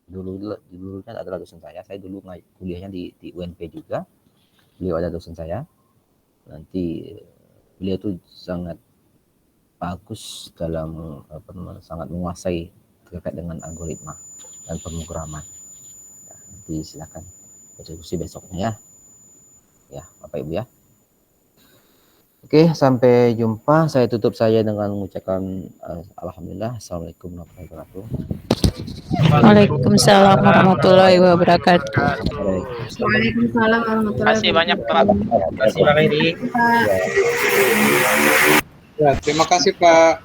Dulunya adalah dosen saya dulu kuliahnya di UNP juga. Beliau ada dosen saya. Nanti beliau itu sangat bagus dalam sangat menguasai terkait dengan algoritma dan pemrograman. Nah, nanti silakan diskusi besoknya ya Bapak Ibu ya. Oke, sampai jumpa. Saya tutup saya dengan mengucapkan alhamdulillah. Assalamualaikum warahmatullahi wabarakatuh. Waalaikumsalam warahmatullahi wabarakatuh. Waalaikumsalam warahmatullahi Terima kasih banyak Pak. Terima kasih Pak Edi. Ya, terima kasih Pak.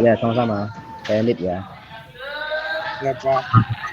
Ya, sama-sama. Saya Lid ya. Ya Pak.